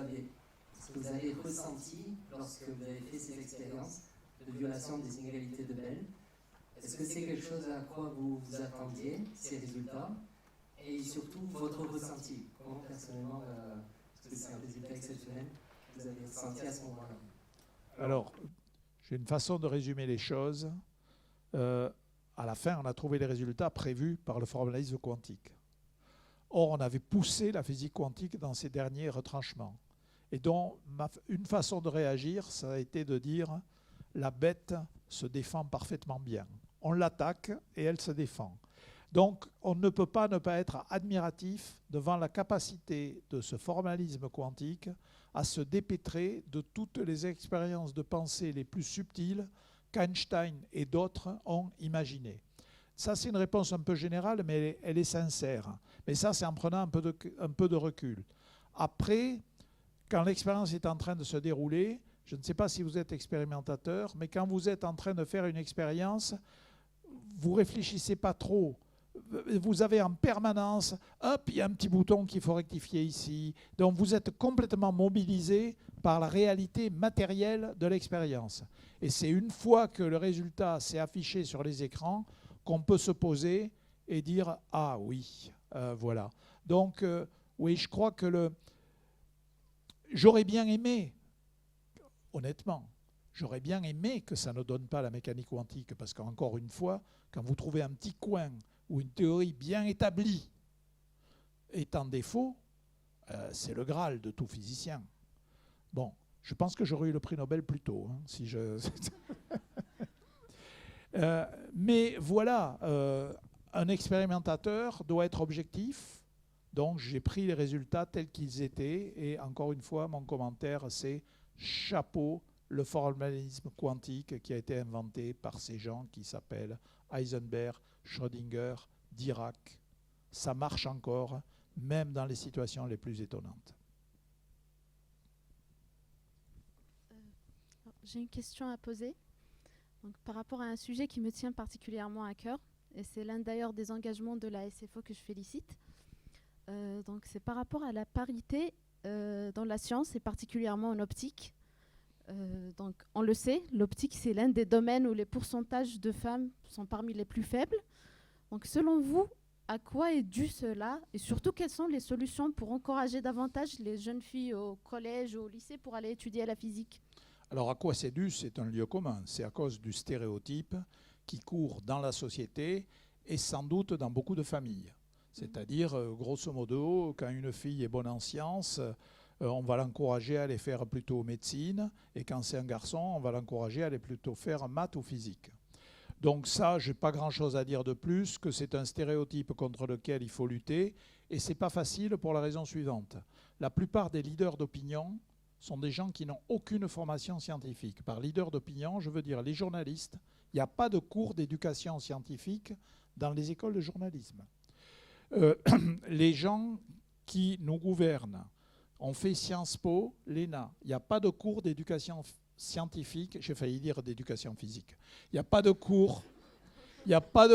avez ressenti lorsque vous avez fait ces expériences de violation des inégalités de Bell. Est-ce que c'est quelque chose à quoi vous vous attendiez, ces résultats? Et surtout, votre ressenti. Comment personnellement, est-ce que c'est un résultat exceptionnel que vous avez ressenti à ce moment-là? Alors, j'ai une façon de résumer les choses. À la fin, on a trouvé les résultats prévus par le formalisme quantique. Or, on avait poussé la physique quantique dans ses derniers retranchements. Et donc, une façon de réagir, ça a été de dire la bête se défend parfaitement bien. On l'attaque et elle se défend. Donc, on ne peut pas ne pas être admiratif devant la capacité de ce formalisme quantique à se dépêtrer de toutes les expériences de pensée les plus subtiles qu'Einstein et d'autres ont imaginées. Ça, c'est une réponse un peu générale, mais elle est sincère. Mais ça, c'est en prenant un peu de recul. Après, quand l'expérience est en train de se dérouler, je ne sais pas si vous êtes expérimentateur, mais quand vous êtes en train de faire une expérience, vous ne réfléchissez pas trop. Vous avez en permanence, hop, il y a un petit bouton qu'il faut rectifier ici. Donc vous êtes complètement mobilisé par la réalité matérielle de l'expérience. Et c'est une fois que le résultat s'est affiché sur les écrans qu'on peut se poser et dire « Ah oui, voilà ». Donc oui, je crois que j'aurais bien aimé, honnêtement, j'aurais bien aimé que ça ne donne pas la mécanique quantique, parce qu'encore une fois, quand vous trouvez un petit coin où une théorie bien établie est en défaut, c'est le Graal de tout physicien. Bon, je pense que j'aurais eu le prix Nobel plus tôt. Hein, si je... mais voilà, un expérimentateur doit être objectif, donc j'ai pris les résultats tels qu'ils étaient, et encore une fois, mon commentaire, c'est chapeau, le formalisme quantique qui a été inventé par ces gens qui s'appellent Heisenberg, Schrödinger, Dirac. ça marche encore, même dans les situations les plus étonnantes. J'ai une question à poser. Donc, par rapport à un sujet qui me tient particulièrement à cœur, et c'est l'un d'ailleurs des engagements de la SFO que je félicite. Donc, c'est par rapport à la parité dans la science et particulièrement en optique. Donc, on le sait, l'optique, c'est l'un des domaines où les pourcentages de femmes sont parmi les plus faibles. Donc, selon vous, à quoi est dû cela? Et surtout, quelles sont les solutions pour encourager davantage les jeunes filles au collège ou au lycée pour aller étudier la physique? Alors, à quoi c'est dû? C'est un lieu commun. C'est à cause du stéréotype qui court dans la société et sans doute dans beaucoup de familles. C'est-à-dire, grosso modo, quand une fille est bonne en sciences, on va l'encourager à aller faire plutôt médecine, et quand c'est un garçon, on va l'encourager à aller plutôt faire maths ou physique. Donc ça, je n'ai pas grand-chose à dire de plus, que c'est un stéréotype contre lequel il faut lutter, et ce n'est pas facile pour la raison suivante. La plupart des leaders d'opinion sont des gens qui n'ont aucune formation scientifique. Par leader d'opinion, je veux dire les journalistes. Il n'y a pas de cours d'éducation scientifique dans les écoles de journalisme. Les gens qui nous gouvernent ont fait Sciences Po, l'ENA. Il n'y a pas de cours d'éducation scientifique, j'ai failli dire d'éducation physique. Il n'y a pas de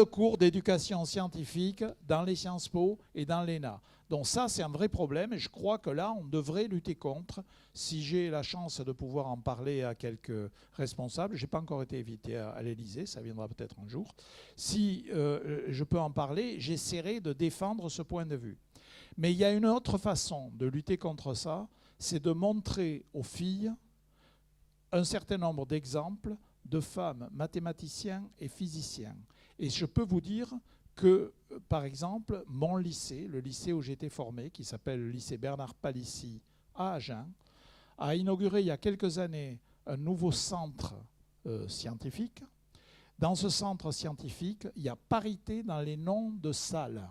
cours d'éducation scientifique dans les Sciences Po et dans l'ENA. Donc ça, c'est un vrai problème et je crois que là, on devrait lutter contre. Si j'ai la chance de pouvoir en parler à quelques responsables, je n'ai pas encore été invité à l'Élysée, ça viendra peut-être un jour. Si je peux en parler, j'essaierai de défendre ce point de vue. Mais il y a une autre façon de lutter contre ça, c'est de montrer aux filles un certain nombre d'exemples de femmes mathématiciens et physiciens. Et je peux vous dire que, par exemple, mon lycée, le lycée où j'ai été formé, qui s'appelle le lycée Bernard Palissy à Agen, a inauguré il y a quelques années un nouveau centre scientifique. Dans ce centre scientifique, il y a parité dans les noms de salles.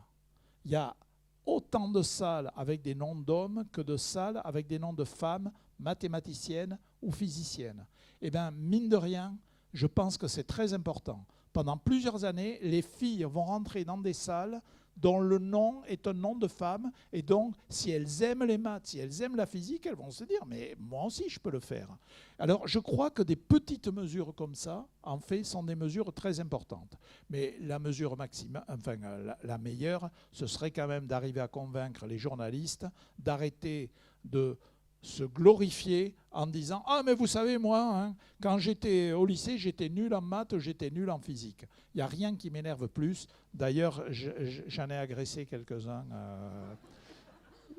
Il y a autant de salles avec des noms d'hommes que de salles avec des noms de femmes mathématiciennes ou physiciennes. Eh bien, mine de rien, je pense que c'est très important. Pendant plusieurs années, les filles vont rentrer dans des salles dont le nom est un nom de femme. Et donc, si elles aiment les maths, si elles aiment la physique, elles vont se dire « mais moi aussi, je peux le faire ». Alors, je crois que des petites mesures comme ça, en fait, sont des mesures très importantes. Mais la mesure maximale, enfin, la meilleure, ce serait quand même d'arriver à convaincre les journalistes d'arrêter de se glorifier en disant « Ah, mais vous savez, moi, hein, quand j'étais au lycée, j'étais nul en maths, j'étais nul en physique. » Il n'y a rien qui m'énerve plus. D'ailleurs, j'en ai agressé quelques-uns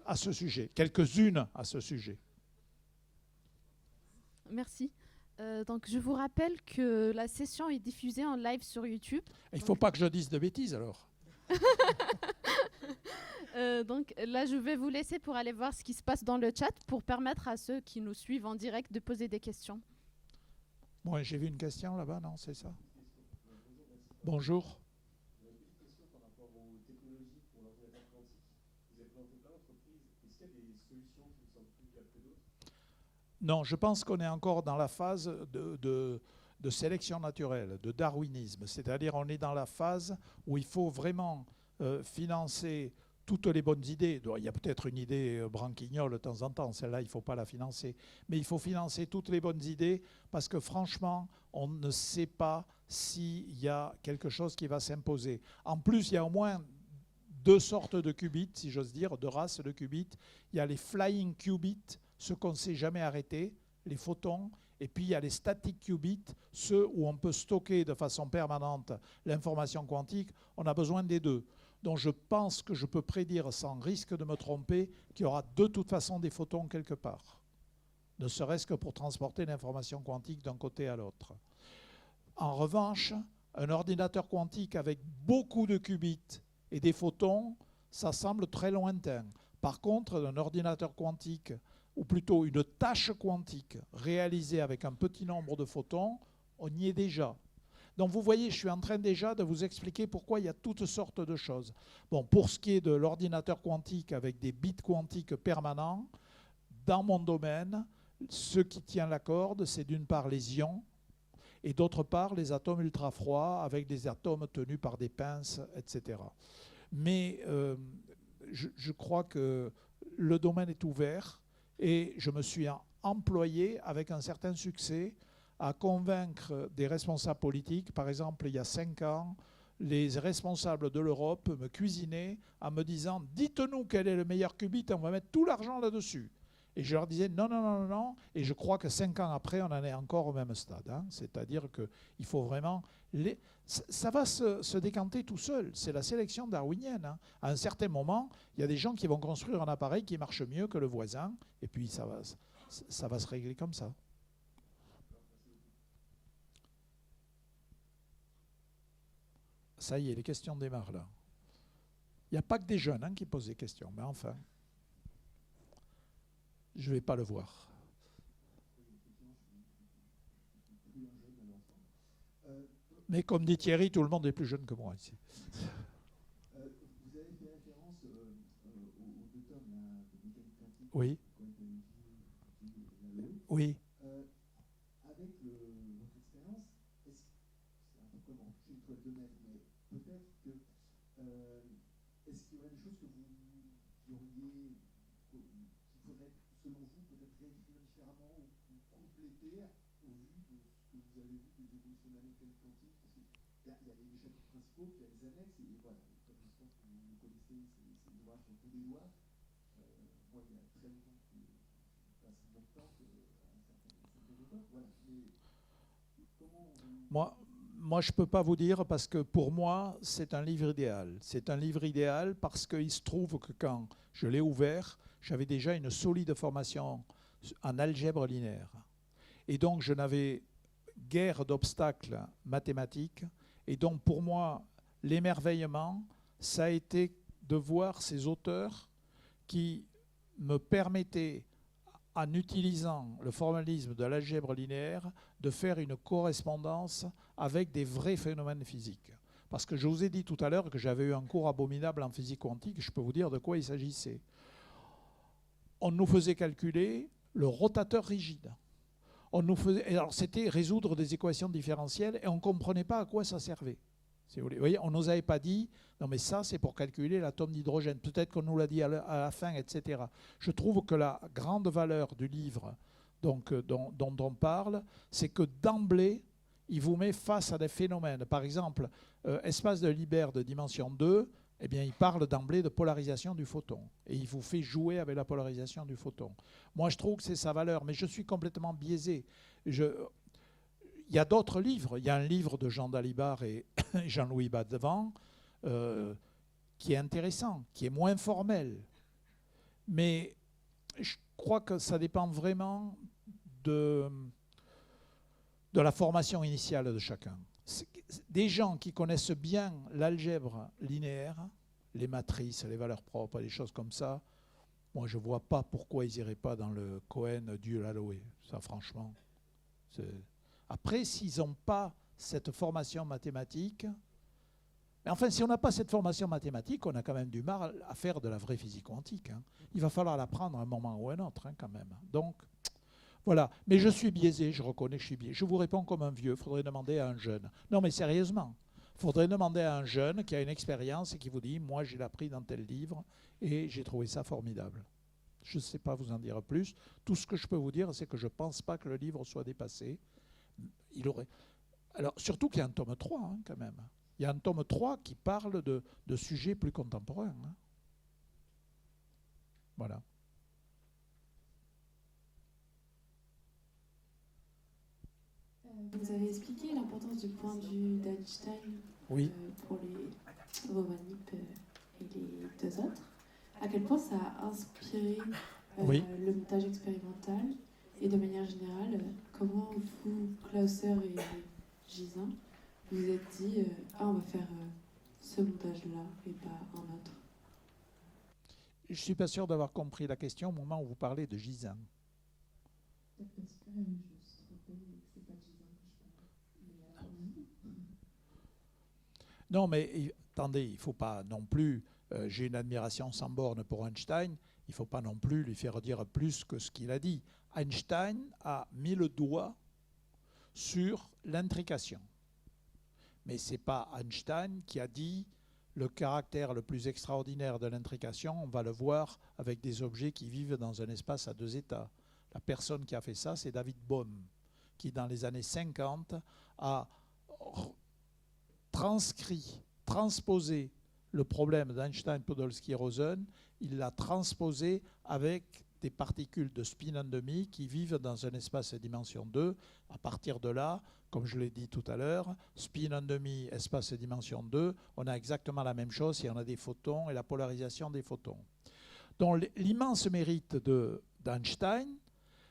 à ce sujet, quelques-unes à ce sujet. Merci. Donc, je vous rappelle que la session est diffusée en live sur YouTube. Il ne faut pas que je dise de bêtises, alors. Donc là, je vais vous laisser pour aller voir ce qui se passe dans le chat pour permettre à ceux qui nous suivent en direct de poser des questions. Bon, j'ai vu une question là-bas, non, c'est ça. Bonjour. Non, je pense qu'on est encore dans la phase de sélection naturelle, de darwinisme. C'est-à-dire on est dans la phase où il faut vraiment financer toutes les bonnes idées. Il y a peut-être une idée branquignole de temps en temps, celle-là, il ne faut pas la financer. Mais il faut financer toutes les bonnes idées parce que franchement, on ne sait pas s'il y a quelque chose qui va s'imposer. En plus, il y a au moins deux sortes de qubits, si j'ose dire, de races de qubits. Il y a les flying qubits, ceux qu'on ne sait jamais arrêter, les photons, et puis il y a les static qubits, ceux où on peut stocker de façon permanente l'information quantique. On a besoin des deux. Donc je pense que je peux prédire sans risque de me tromper qu'il y aura de toute façon des photons quelque part, ne serait-ce que pour transporter l'information quantique d'un côté à l'autre. En revanche, un ordinateur quantique avec beaucoup de qubits et des photons, ça semble très lointain. Par contre, un ordinateur quantique, ou plutôt une tâche quantique réalisée avec un petit nombre de photons, on y est déjà. Donc vous voyez, je suis en train déjà de vous expliquer pourquoi il y a toutes sortes de choses. Bon, pour ce qui est de l'ordinateur quantique avec des bits quantiques permanents, dans mon domaine, ce qui tient la corde, c'est d'une part les ions et d'autre part les atomes ultra-froids avec des atomes tenus par des pinces, etc. Mais je crois que le domaine est ouvert et je me suis employé avec un certain succès à convaincre des responsables politiques. Par exemple, il y a 5 ans, les responsables de l'Europe me cuisinaient en me disant « Dites-nous quel est le meilleur qubit, on va mettre tout l'argent là-dessus ». Et je leur disais non, non, non, non, non. Et je crois que 5 ans après, on en est encore au même stade. Hein. C'est-à-dire qu'il faut vraiment... Ça va se décanter tout seul. C'est la sélection darwinienne. Hein. À un certain moment, il y a des gens qui vont construire un appareil qui marche mieux que le voisin. Et puis, ça va se régler comme ça. Ça y est, les questions démarrent là. Il n'y a pas que des jeunes qui posent des questions. Mais enfin... Je ne vais pas le voir. Mais comme dit Thierry, tout le monde est plus jeune que moi ici. Vous avez fait référence aux 2 tomes de mécanique quantique. Oui. Oui. Avec votre expérience, c'est un peu comme en toucher une toile de mer, mais peut-être que est-ce qu'il y aurait des choses que vous auriez, qu'il faudrait, selon vous, peut-être réécrire différemment ou compléter au vu de ce que vous avez vu des évolutions de la mécanique quantique? Parce qu'il y a les chapitres principaux, puis il y a les annexes, et voilà, comme je pense que vous connaissez ces ouvrages sur tous les doigts, moi il y a très longtemps que je passe mon temps à un certain époque, voilà. Mais comment Moi, je ne peux pas vous dire parce que pour moi, c'est un livre idéal. C'est un livre idéal parce qu'il se trouve que quand je l'ai ouvert, j'avais déjà une solide formation en algèbre linéaire. Et donc, je n'avais guère d'obstacles mathématiques. Et donc, pour moi, l'émerveillement, ça a été de voir ces auteurs qui me permettaient, en utilisant le formalisme de l'algèbre linéaire, de faire une correspondance avec des vrais phénomènes physiques. Parce que je vous ai dit tout à l'heure que j'avais eu un cours abominable en physique quantique, je peux vous dire de quoi il s'agissait. On nous faisait calculer le rotateur rigide. Alors c'était résoudre des équations différentielles et on ne comprenait pas à quoi ça servait. Si vous voulez. Vous voyez, on ne nous avait pas dit, non mais ça c'est pour calculer l'atome d'hydrogène. Peut-être qu'on nous l'a dit à la fin, etc. Je trouve que la grande valeur du livre dont on parle, c'est que d'emblée, il vous met face à des phénomènes. Par exemple, espace de Hilbert de dimension 2, eh bien, il parle d'emblée de polarisation du photon. Et il vous fait jouer avec la polarisation du photon. Moi, je trouve que c'est sa valeur, mais je suis complètement biaisé. Il y a d'autres livres. Il y a un livre de Jean Dalibard et Jean-Louis Badevant qui est intéressant, qui est moins formel. Mais je crois que ça dépend vraiment de la formation initiale de chacun. Des gens qui connaissent bien l'algèbre linéaire, les matrices, les valeurs propres, les choses comme ça, moi je ne vois pas pourquoi ils n'iraient pas dans le Cohen-Duhalloé. Ça franchement. Après, s'ils n'ont pas cette formation mathématique, mais enfin si on n'a pas cette formation mathématique, on a quand même du mal à faire de la vraie physique quantique. Hein. Il va falloir l'apprendre à un moment ou à un autre quand même. Donc, voilà, mais je suis biaisé, je reconnais que je suis biaisé. Je vous réponds comme un vieux, il faudrait demander à un jeune. Non mais sérieusement, il faudrait demander à un jeune qui a une expérience et qui vous dit « moi j'ai appris dans tel livre et j'ai trouvé ça formidable ». Je ne sais pas vous en dire plus. Tout ce que je peux vous dire, c'est que je ne pense pas que le livre soit dépassé. Alors surtout qu'il y a un tome 3 quand même. Il y a un tome 3 qui parle de sujets plus contemporains. Hein. Voilà. Vous avez expliqué l'importance du point de vue d'Einstein Oui. Pour les Romanip et les 2 autres. À quel point ça a inspiré Oui. le montage expérimental et de manière générale, comment vous, Clauser et Gisin, vous vous êtes dit on va faire ce montage-là et pas un autre. Je ne suis pas sûr d'avoir compris la question au moment où vous parlez de Gisin. Non, mais attendez, il ne faut pas non plus... j'ai une admiration sans borne pour Einstein, il ne faut pas non plus lui faire dire plus que ce qu'il a dit. Einstein a mis le doigt sur l'intrication. Mais ce n'est pas Einstein qui a dit le caractère le plus extraordinaire de l'intrication, on va le voir avec des objets qui vivent dans un espace à 2 états. La personne qui a fait ça, c'est David Bohm, qui dans les années 50 a transposé le problème d'Einstein, Podolsky et Rosen, il l'a transposé avec des particules de spin and demi qui vivent dans un espace à dimension 2. À partir de là, comme je l'ai dit tout à l'heure, spin and demi, espace à dimension 2, on a exactement la même chose si on a des photons et la polarisation des photons. Donc l'immense mérite d'Einstein,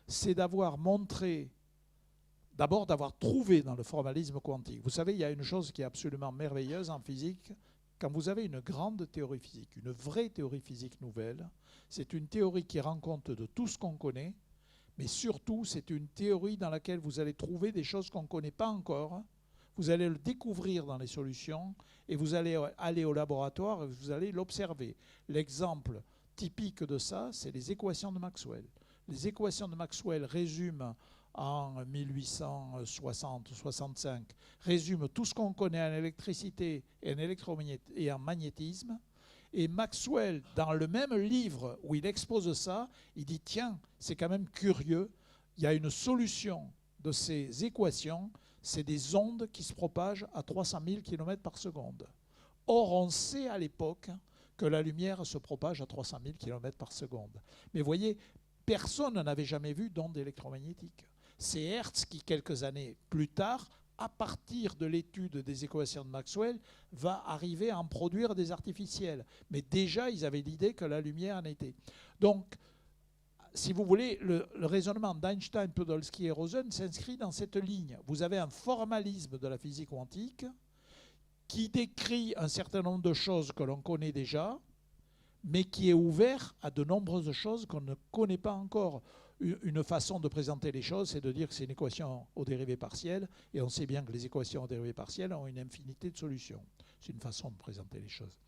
c'est d'avoir montré, d'abord d'avoir trouvé dans le formalisme quantique. Vous savez, il y a une chose qui est absolument merveilleuse en physique. Quand vous avez une grande théorie physique, une vraie théorie physique nouvelle, c'est une théorie qui rend compte de tout ce qu'on connaît, mais surtout, c'est une théorie dans laquelle vous allez trouver des choses qu'on ne connaît pas encore. Vous allez le découvrir dans les solutions et vous allez aller au laboratoire et vous allez l'observer. L'exemple typique de ça, c'est les équations de Maxwell. Les équations de Maxwell résument en 1860-65, résument tout ce qu'on connaît en électricité et en magnétisme. Et Maxwell, dans le même livre où il expose ça, il dit, tiens, c'est quand même curieux, il y a une solution de ces équations, c'est des ondes qui se propagent à 300 000 km par seconde. Or, on sait à l'époque que la lumière se propage à 300 000 km par seconde. Mais vous voyez, personne n'avait jamais vu d'ondes électromagnétiques. C'est Hertz qui, quelques années plus tard, à partir de l'étude des équations de Maxwell, va arriver à en produire des artificiels. Mais déjà, ils avaient l'idée que la lumière en était. Donc, si vous voulez, le raisonnement d'Einstein, Podolsky et Rosen s'inscrit dans cette ligne. Vous avez un formalisme de la physique quantique qui décrit un certain nombre de choses que l'on connaît déjà, mais qui est ouvert à de nombreuses choses qu'on ne connaît pas encore. Une façon de présenter les choses, c'est de dire que c'est une équation aux dérivées partielles, et on sait bien que les équations aux dérivées partielles ont une infinité de solutions. C'est une façon de présenter les choses.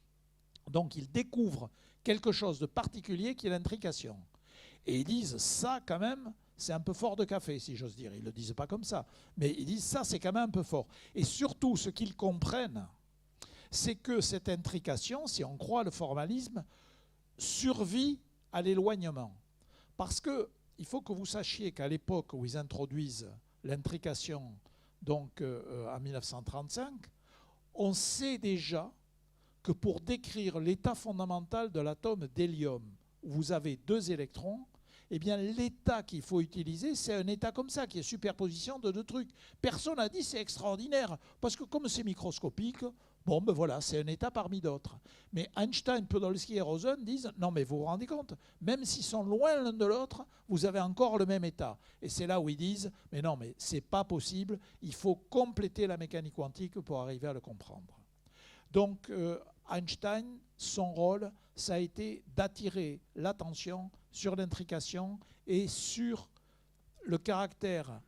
Donc ils découvrent quelque chose de particulier qui est l'intrication. Et ils disent, ça quand même, c'est un peu fort de café, si j'ose dire. Ils ne le disent pas comme ça, mais ils disent, ça c'est quand même un peu fort. Et surtout, ce qu'ils comprennent, c'est que cette intrication, si on croit le formalisme, survit à l'éloignement. Parce que il faut que vous sachiez qu'à l'époque où ils introduisent l'intrication, donc en 1935, on sait déjà que pour décrire l'état fondamental de l'atome d'hélium, où vous avez 2 électrons, eh bien l'état qu'il faut utiliser, c'est un état comme ça, qui est superposition de 2 trucs. Personne n'a dit c'est extraordinaire, parce que comme c'est microscopique, bon ben voilà, c'est un état parmi d'autres. Mais Einstein, Podolsky et Rosen disent, non mais vous vous rendez compte, même s'ils sont loin l'un de l'autre, vous avez encore le même état. Et c'est là où ils disent, mais non mais c'est pas possible, il faut compléter la mécanique quantique pour arriver à le comprendre. Donc Einstein, son rôle, ça a été d'attirer l'attention sur l'intrication et sur le caractère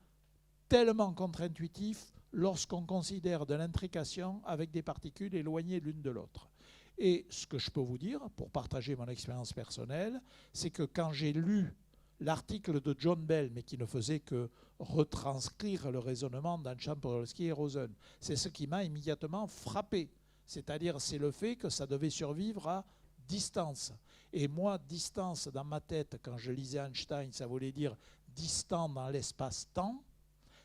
tellement contre-intuitif lorsqu'on considère de l'intrication avec des particules éloignées l'une de l'autre. Et ce que je peux vous dire, pour partager mon expérience personnelle, c'est que quand j'ai lu l'article de John Bell, mais qui ne faisait que retranscrire le raisonnement d'Einstein, Podolsky et Rosen, c'est ce qui m'a immédiatement frappé. C'est-à-dire, c'est le fait que ça devait survivre à distance. Et moi, distance dans ma tête, quand je lisais Einstein, ça voulait dire distant dans l'espace-temps,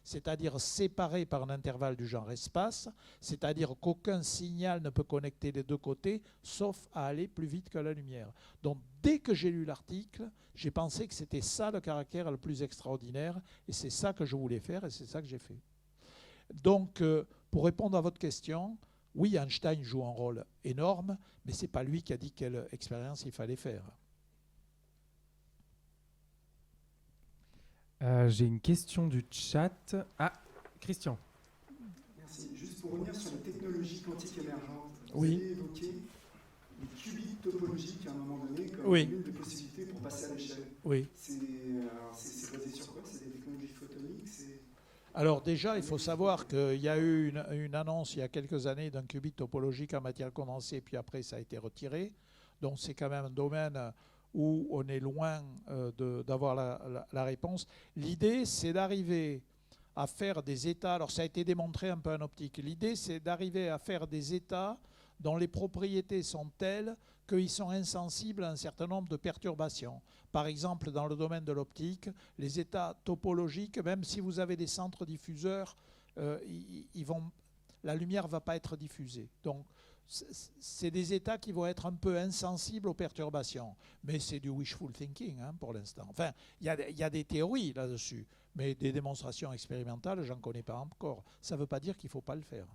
c'est-à-dire séparé par un intervalle du genre espace, c'est-à-dire qu'aucun signal ne peut connecter les 2 côtés, sauf à aller plus vite que la lumière. Donc dès que j'ai lu l'article, j'ai pensé que c'était ça le caractère le plus extraordinaire, et c'est ça que je voulais faire, et c'est ça que j'ai fait. Donc pour répondre à votre question, oui, Einstein joue un rôle énorme, mais ce n'est pas lui qui a dit quelle expérience il fallait faire. J'ai une question du chat. Ah, Christian. Merci. Juste pour revenir sur la technologie quantique émergente, vous Oui. avez évoqué les qubits topologiques à un moment donné comme Oui. une des possibilités pour passer à l'échelle. Oui. C'est basé sur quoi? C'est des technologies photoniques? Alors déjà, il faut savoir qu'il y a eu une annonce il y a quelques années d'un qubit topologique en matière condensée, puis après ça a été retiré. Donc c'est quand même un domaine où on est loin d'avoir la réponse. L'idée, c'est d'arriver à faire des états, alors ça a été démontré un peu en optique, l'idée c'est d'arriver à faire des états dont les propriétés sont telles qu'ils sont insensibles à un certain nombre de perturbations. Par exemple, dans le domaine de l'optique, les états topologiques, même si vous avez des centres diffuseurs, la lumière ne va pas être diffusée. Donc, c'est des états qui vont être un peu insensibles aux perturbations. Mais c'est du wishful thinking pour l'instant. Enfin, il y a des théories là-dessus, mais des démonstrations expérimentales, j'en connais pas encore. Ça ne veut pas dire qu'il ne faut pas le faire.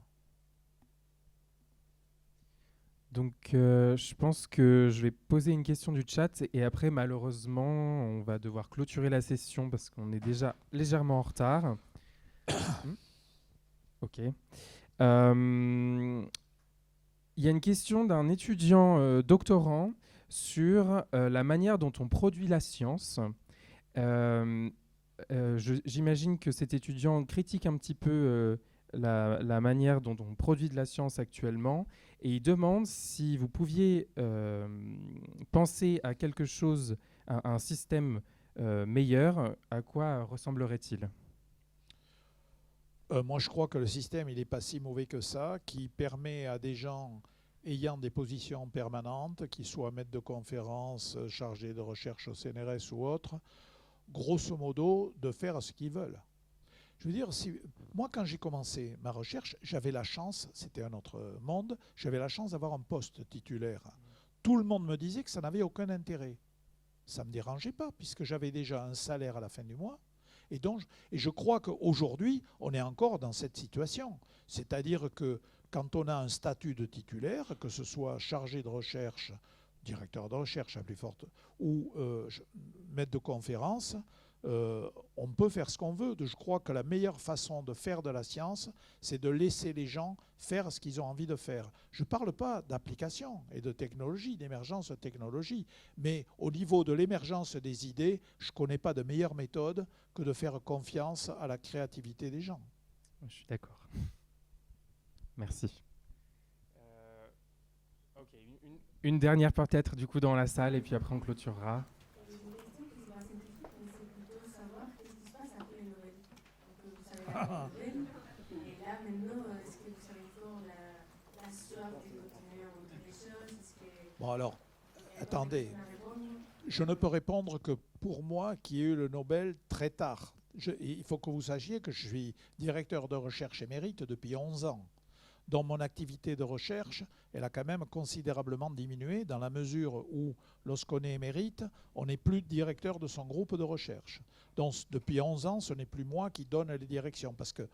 Donc, je pense que je vais poser une question du chat et après, malheureusement, on va devoir clôturer la session parce qu'on est déjà légèrement en retard. Ok. Il y a une question d'un étudiant doctorant sur la manière dont on produit la science. J'imagine que cet étudiant critique un petit peu la manière dont on produit de la science actuellement et il demande si vous pouviez penser à quelque chose, à un système meilleur, à quoi ressemblerait-il ? Moi, je crois que le système, il n'est pas si mauvais que ça, qui permet à des gens ayant des positions permanentes, qu'ils soient maîtres de conférences, chargés de recherche au CNRS ou autres, grosso modo, de faire ce qu'ils veulent. Je veux dire, moi, quand j'ai commencé ma recherche, j'avais la chance, c'était un autre monde, j'avais la chance d'avoir un poste titulaire. Tout le monde me disait que ça n'avait aucun intérêt. Ça ne me dérangeait pas, puisque j'avais déjà un salaire à la fin du mois. Et je crois qu'aujourd'hui, on est encore dans cette situation. C'est-à-dire que quand on a un statut de titulaire, que ce soit chargé de recherche, directeur de recherche à plus forte, ou maître de conférence, on peut faire ce qu'on veut. Je crois que la meilleure façon de faire de la science, c'est de laisser les gens faire ce qu'ils ont envie de faire. Je ne parle pas d'application et de technologie, d'émergence de technologie, mais au niveau de l'émergence des idées, je ne connais pas de meilleure méthode que de faire confiance à la créativité des gens. Je suis d'accord. Merci. Ok, une dernière peut-être du coup dans la salle et puis après on clôturera. Et là, maintenant, est-ce que vous savez encore la soif de continuer à montrer les choses? Bon alors, attendez. Je ne peux répondre que pour moi qui ai eu le Nobel très tard. Il faut que vous sachiez que je suis directeur de recherche émérite depuis 11 ans. Donc mon activité de recherche, elle a quand même considérablement diminué dans la mesure où, lorsqu'on est émérite, on n'est plus directeur de son groupe de recherche. Donc depuis 11 ans, ce n'est plus moi qui donne les directions. Parce que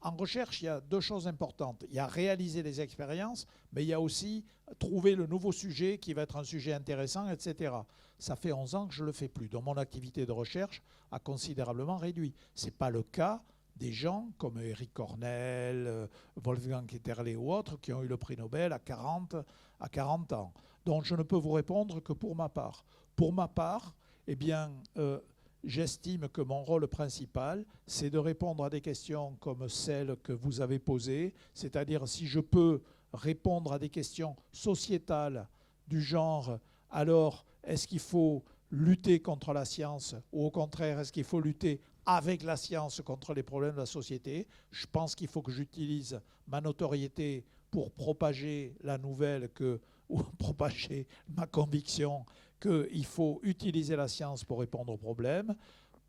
en recherche, il y a deux choses importantes. Il y a réaliser les expériences, mais il y a aussi trouver le nouveau sujet qui va être un sujet intéressant, etc. Ça fait 11 ans que je ne le fais plus. Donc mon activité de recherche a considérablement réduit. Ce n'est pas le cas des gens comme Eric Cornell, Wolfgang Ketterle ou autres qui ont eu le prix Nobel à 40 ans. Donc je ne peux vous répondre que pour ma part. Pour ma part, eh bien, j'estime que mon rôle principal, c'est de répondre à des questions comme celles que vous avez posées, c'est-à-dire si je peux répondre à des questions sociétales du genre, alors est-ce qu'il faut lutter contre la science ou au contraire, est-ce qu'il faut lutter avec la science contre les problèmes de la société? Je pense qu'il faut que j'utilise ma notoriété pour propager la nouvelle ou propager ma conviction qu'il faut utiliser la science pour répondre aux problèmes.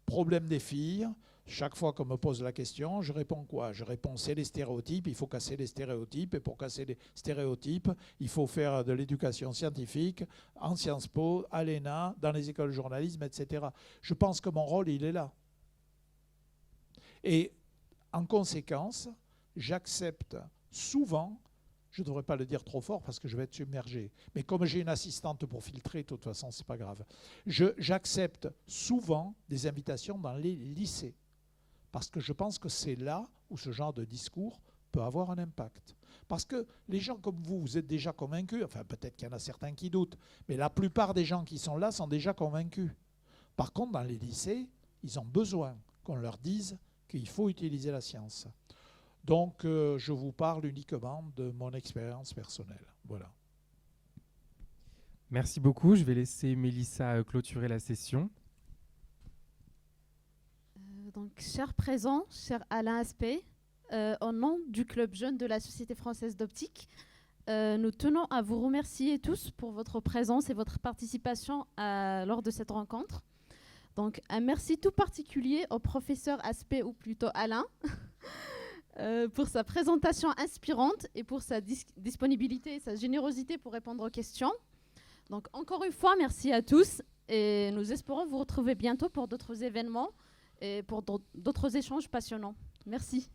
Problème des filles, chaque fois qu'on me pose la question, je réponds quoi? Je réponds c'est les stéréotypes, il faut casser les stéréotypes, et pour casser les stéréotypes, il faut faire de l'éducation scientifique en Sciences Po, à l'ENA, dans les écoles de journalisme, etc. Je pense que mon rôle, il est là. Et en conséquence, j'accepte souvent, je ne devrais pas le dire trop fort parce que je vais être submergé, mais comme j'ai une assistante pour filtrer, de toute façon, ce n'est pas grave, j'accepte souvent des invitations dans les lycées parce que je pense que c'est là où ce genre de discours peut avoir un impact. Parce que les gens comme vous, vous êtes déjà convaincus, enfin peut-être qu'il y en a certains qui doutent, mais la plupart des gens qui sont là sont déjà convaincus. Par contre, dans les lycées, ils ont besoin qu'on leur dise qu'il faut utiliser la science. Donc, je vous parle uniquement de mon expérience personnelle. Voilà. Merci beaucoup. Je vais laisser Mélissa clôturer la session. Donc, cher présent, cher Alain Aspect, au nom du Club Jeune de la Société Française d'Optique, Nous tenons à vous remercier tous pour votre présence et votre participation lors de cette rencontre. Donc, un merci tout particulier au professeur Aspect, ou plutôt Alain, pour sa présentation inspirante et pour sa disponibilité et sa générosité pour répondre aux questions. Donc, encore une fois, merci à tous et nous espérons vous retrouver bientôt pour d'autres événements et pour d'autres échanges passionnants. Merci.